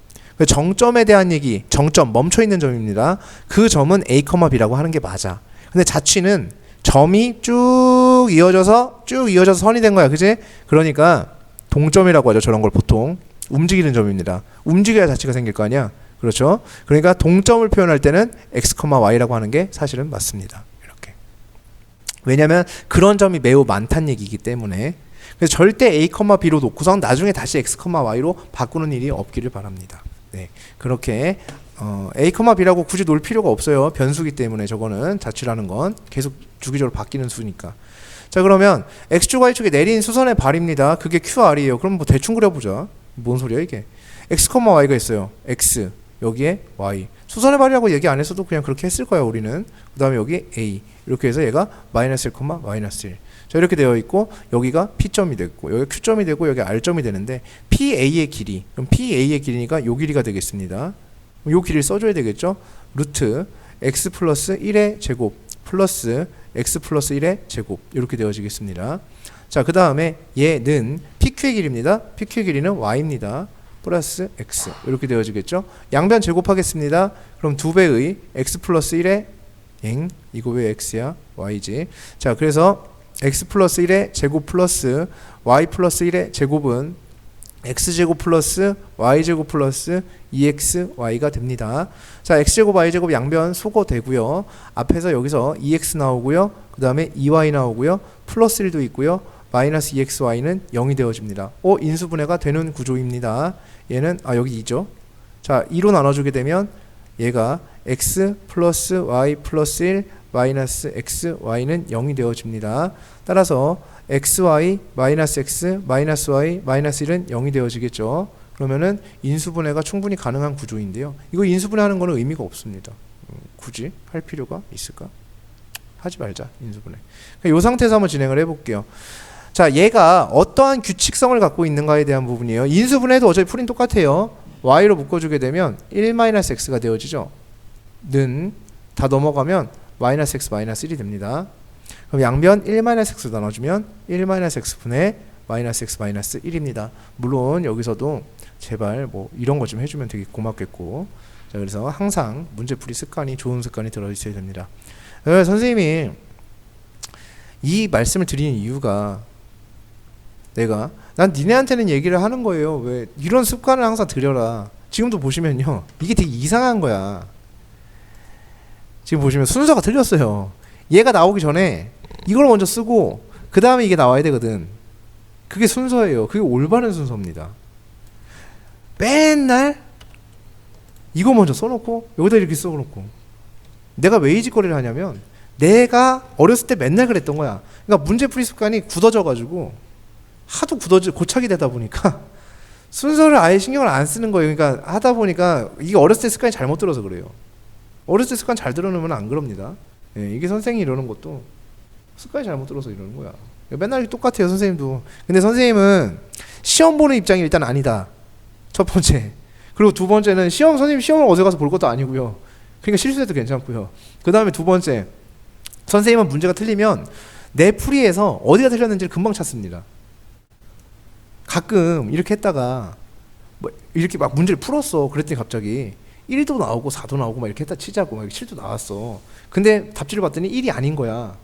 정점에 대한 얘기, 정점, 멈춰있는 점입니다. 그 점은 A, B라고 하는 게 맞아. 근데 자취는 점이 쭉 이어져서 선이 된 거야. 그지? 그러니까 동점이라고 하죠. 저런 걸 보통 움직이는 점입니다. 움직여야 자취가 생길 거 아니야. 그렇죠? 그러니까 동점을 표현할 때는 X, Y라고 하는 게 사실은 맞습니다. 왜냐면 그런 점이 매우 많다는 얘기이기 때문에. 그래서 절대 A, B로 놓고선 나중에 다시 X, Y로 바꾸는 일이 없기를 바랍니다. 네, 그렇게 A, B라고 굳이 놓을 필요가 없어요. 변수기 때문에. 저거는 자취라는 건 계속 주기적으로 바뀌는 수니까. 자, 그러면 X축, Y축에 내린 수선의 발입니다. 그게 QR이에요. 그럼 뭐 대충 그려보자. 뭔 소리야 이게. X, Y가 있어요. X, 여기에 y. 수선의 발이라고 얘기 안 했어도 그냥 그렇게 했을 거야 우리는. 그 다음에 여기 a. 이렇게 해서 얘가 마이너스 1, 마이너스 1. 자, 이렇게 되어 있고 여기가 P점이 됐고 여기 Q점이 되고 여기 R점이 되는데 PA의 길이. 그럼 PA의 길이니까 요 길이가 되겠습니다. 요 길이를 써줘야 되겠죠. 루트 x 플러스 1의 제곱 플러스 x 플러스 1의 제곱 이렇게 되어지겠습니다. 자, 그 다음에 얘는 PQ의 길이입니다. PQ의 길이는 y입니다. 플러스 x 이렇게 되어지겠죠. 양변 제곱하겠습니다. 그럼 2배의 x 플러스 1의 이거 왜 x야? y지. 자, 그래서 x 플러스 1의 제곱 플러스 y 플러스 1의 제곱은 x제곱 플러스 y제곱 플러스 2xy가 됩니다. 자, x제곱 y제곱 양변 소거되고요. 앞에서 여기서 2x 나오고요. 그 다음에 2y 나오고요. 플러스 1도 있고요. 마이너스 2xy는 0이 되어집니다. 인수분해가 되는 구조입니다. 얘는 여기 2죠. 자, 2로 나눠주게 되면 얘가 x 플러스 y 플러스 1 마이너스 xy는 0이 되어집니다. 따라서 xy 마이너스 x 마이너스 y 마이너스 1은 0이 되어지겠죠. 그러면은 인수분해가 충분히 가능한 구조인데요. 이거 인수분해하는 거는 의미가 없습니다. 굳이 할 필요가 있을까? 하지 말자. 인수분해. 이 상태에서 한번 진행을 해볼게요. 자, 얘가 어떠한 규칙성을 갖고 있는가에 대한 부분이에요. 인수분해도 어차피 풀이는 똑같아요. y로 묶어주게 되면 1-x가 되어지죠. 는 다 넘어가면 마이너스 x 마이너스 1이 됩니다. 그럼 양변 1-x로 나눠주면 1-x분의 마이너스 x 마이너스 1입니다. 물론 여기서도 제발 뭐 이런 거 좀 해주면 되게 고맙겠고. 자, 그래서 항상 문제풀이 습관이 좋은 습관이 들어있어야 됩니다. 선생님이 이 말씀을 드리는 이유가 난 니네한테는 얘기를 하는 거예요. 왜 이런 습관을 항상 들여라. 지금도 보시면요, 이게 되게 이상한 거야. 지금 보시면 순서가 틀렸어요. 얘가 나오기 전에 이걸 먼저 쓰고 그 다음에 이게 나와야 되거든. 그게 순서예요. 그게 올바른 순서입니다. 맨날 이거 먼저 써놓고 여기다 이렇게 써놓고. 내가 왜 이 짓거리를 하냐면 내가 어렸을 때 맨날 그랬던 거야. 그러니까 문제풀이 습관이 굳어져가지고 하도 고착이 되다 보니까 순서를 아예 신경을 안 쓰는 거예요. 그러니까 하다 보니까 이게 어렸을 때 습관이 잘못 들어서 그래요. 어렸을 때 습관 잘 들어놓으면 안 그럽니다. 이게 선생님이 이러는 것도 습관이 잘못 들어서 이러는 거야. 맨날 똑같아요, 선생님도. 근데 선생님은 시험 보는 입장이 일단 아니다. 첫 번째. 그리고 두 번째는 선생님 시험을 어디 가서 볼 것도 아니고요. 그러니까 실수해도 괜찮고요. 그 다음에 두 번째, 선생님은 문제가 틀리면 내 풀이에서 어디가 틀렸는지를 금방 찾습니다. 가끔 이렇게 했다가 뭐 이렇게 막 문제를 풀었어. 그랬더니 갑자기 1도 나오고 4도 나오고 막 이렇게 했다 치자고 막 7도 나왔어. 근데 답지를 봤더니 1이 아닌 거야.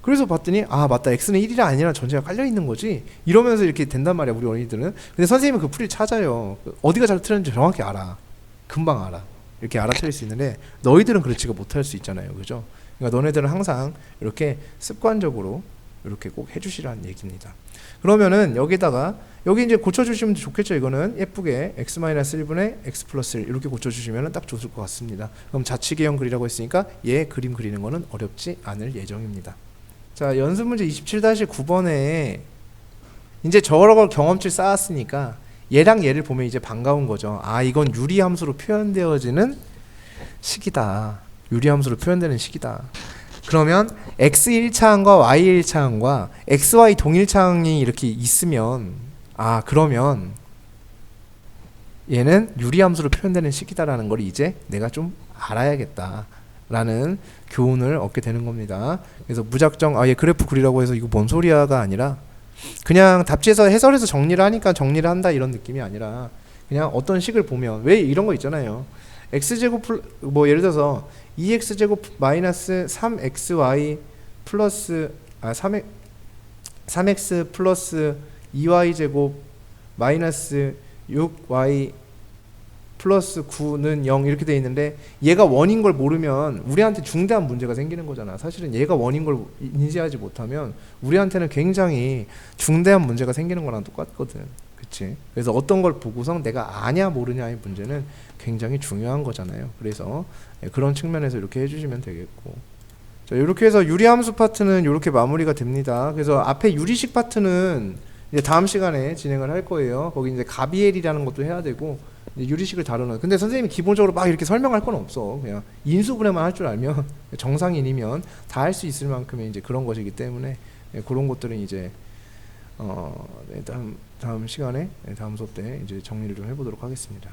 그래서 봤더니 맞다, x는 1이 아니라 전체가 깔려 있는 거지. 이러면서 이렇게 된단 말이야, 우리 어린이들은. 근데 선생님은 그 풀이를 찾아요. 어디가 잘 틀렸는지 정확히 알아. 금방 알아. 이렇게 알아차릴 수 있는데 너희들은 그렇지가 못할 수 있잖아요, 그죠? 그러니까 너네들은 항상 이렇게 습관적으로 이렇게 꼭 해주시라는 얘기입니다. 그러면은 여기다가 여기 이제 고쳐주시면 좋겠죠. 이거는 예쁘게 x-1분의 x 플러스 1 이렇게 고쳐주시면 딱 좋을 것 같습니다. 그럼 자치계형 그리라고 했으니까 얘 그림 그리는 거는 어렵지 않을 예정입니다. 자, 연습문제 27-9번에 이제 저런 걸 경험치를 쌓았으니까 얘랑 얘를 보면 이제 반가운 거죠. 이건 유리함수로 표현되어지는 식이다. 유리함수로 표현되는 식이다. 그러면 x 1차항과 y 1차항과 xy 동일차항이 이렇게 있으면 그러면 얘는 유리함수로 표현되는 식이다라는 걸 이제 내가 좀 알아야겠다라는 교훈을 얻게 되는 겁니다. 그래서 무작정 얘 그래프 그리라고 해서 이거 뭔 소리야가 아니라 그냥 답지에서 해설해서 정리를 하니까 정리를 한다 이런 느낌이 아니라 그냥 어떤 식을 보면 왜 이런 거 있잖아요. x제곱 뭐 예를 들어서 2x제곱 마이너스 3xy 플러스 3x 플러스 2y제곱 마이너스 6y 플러스 9는 0 이렇게 돼 있는데 얘가 원인 걸 모르면 우리한테 중대한 문제가 생기는 거잖아. 사실은 얘가 원인 걸 인지하지 못하면 우리한테는 굉장히 중대한 문제가 생기는 거랑 똑같거든. 그치? 그래서 어떤 걸 보고서 내가 아냐 모르냐의 문제는 굉장히 중요한 거잖아요. 그래서 그런 측면에서 이렇게 해주시면 되겠고, 자, 이렇게 해서 유리함수 파트는 이렇게 마무리가 됩니다. 그래서 앞에 유리식 파트는 이제 다음 시간에 진행을 할 거예요. 거기 이제 가비엘이라는 것도 해야 되고 이제 유리식을 다루는. 근데 선생님이 기본적으로 막 이렇게 설명할 건 없어. 그냥 인수분해만 할 줄 알면 정상인이면 다 할 수 있을 만큼의 이제 그런 것이기 때문에 그런 것들은 이제 다음 시간에 다음 수업 때 이제 정리를 좀 해보도록 하겠습니다.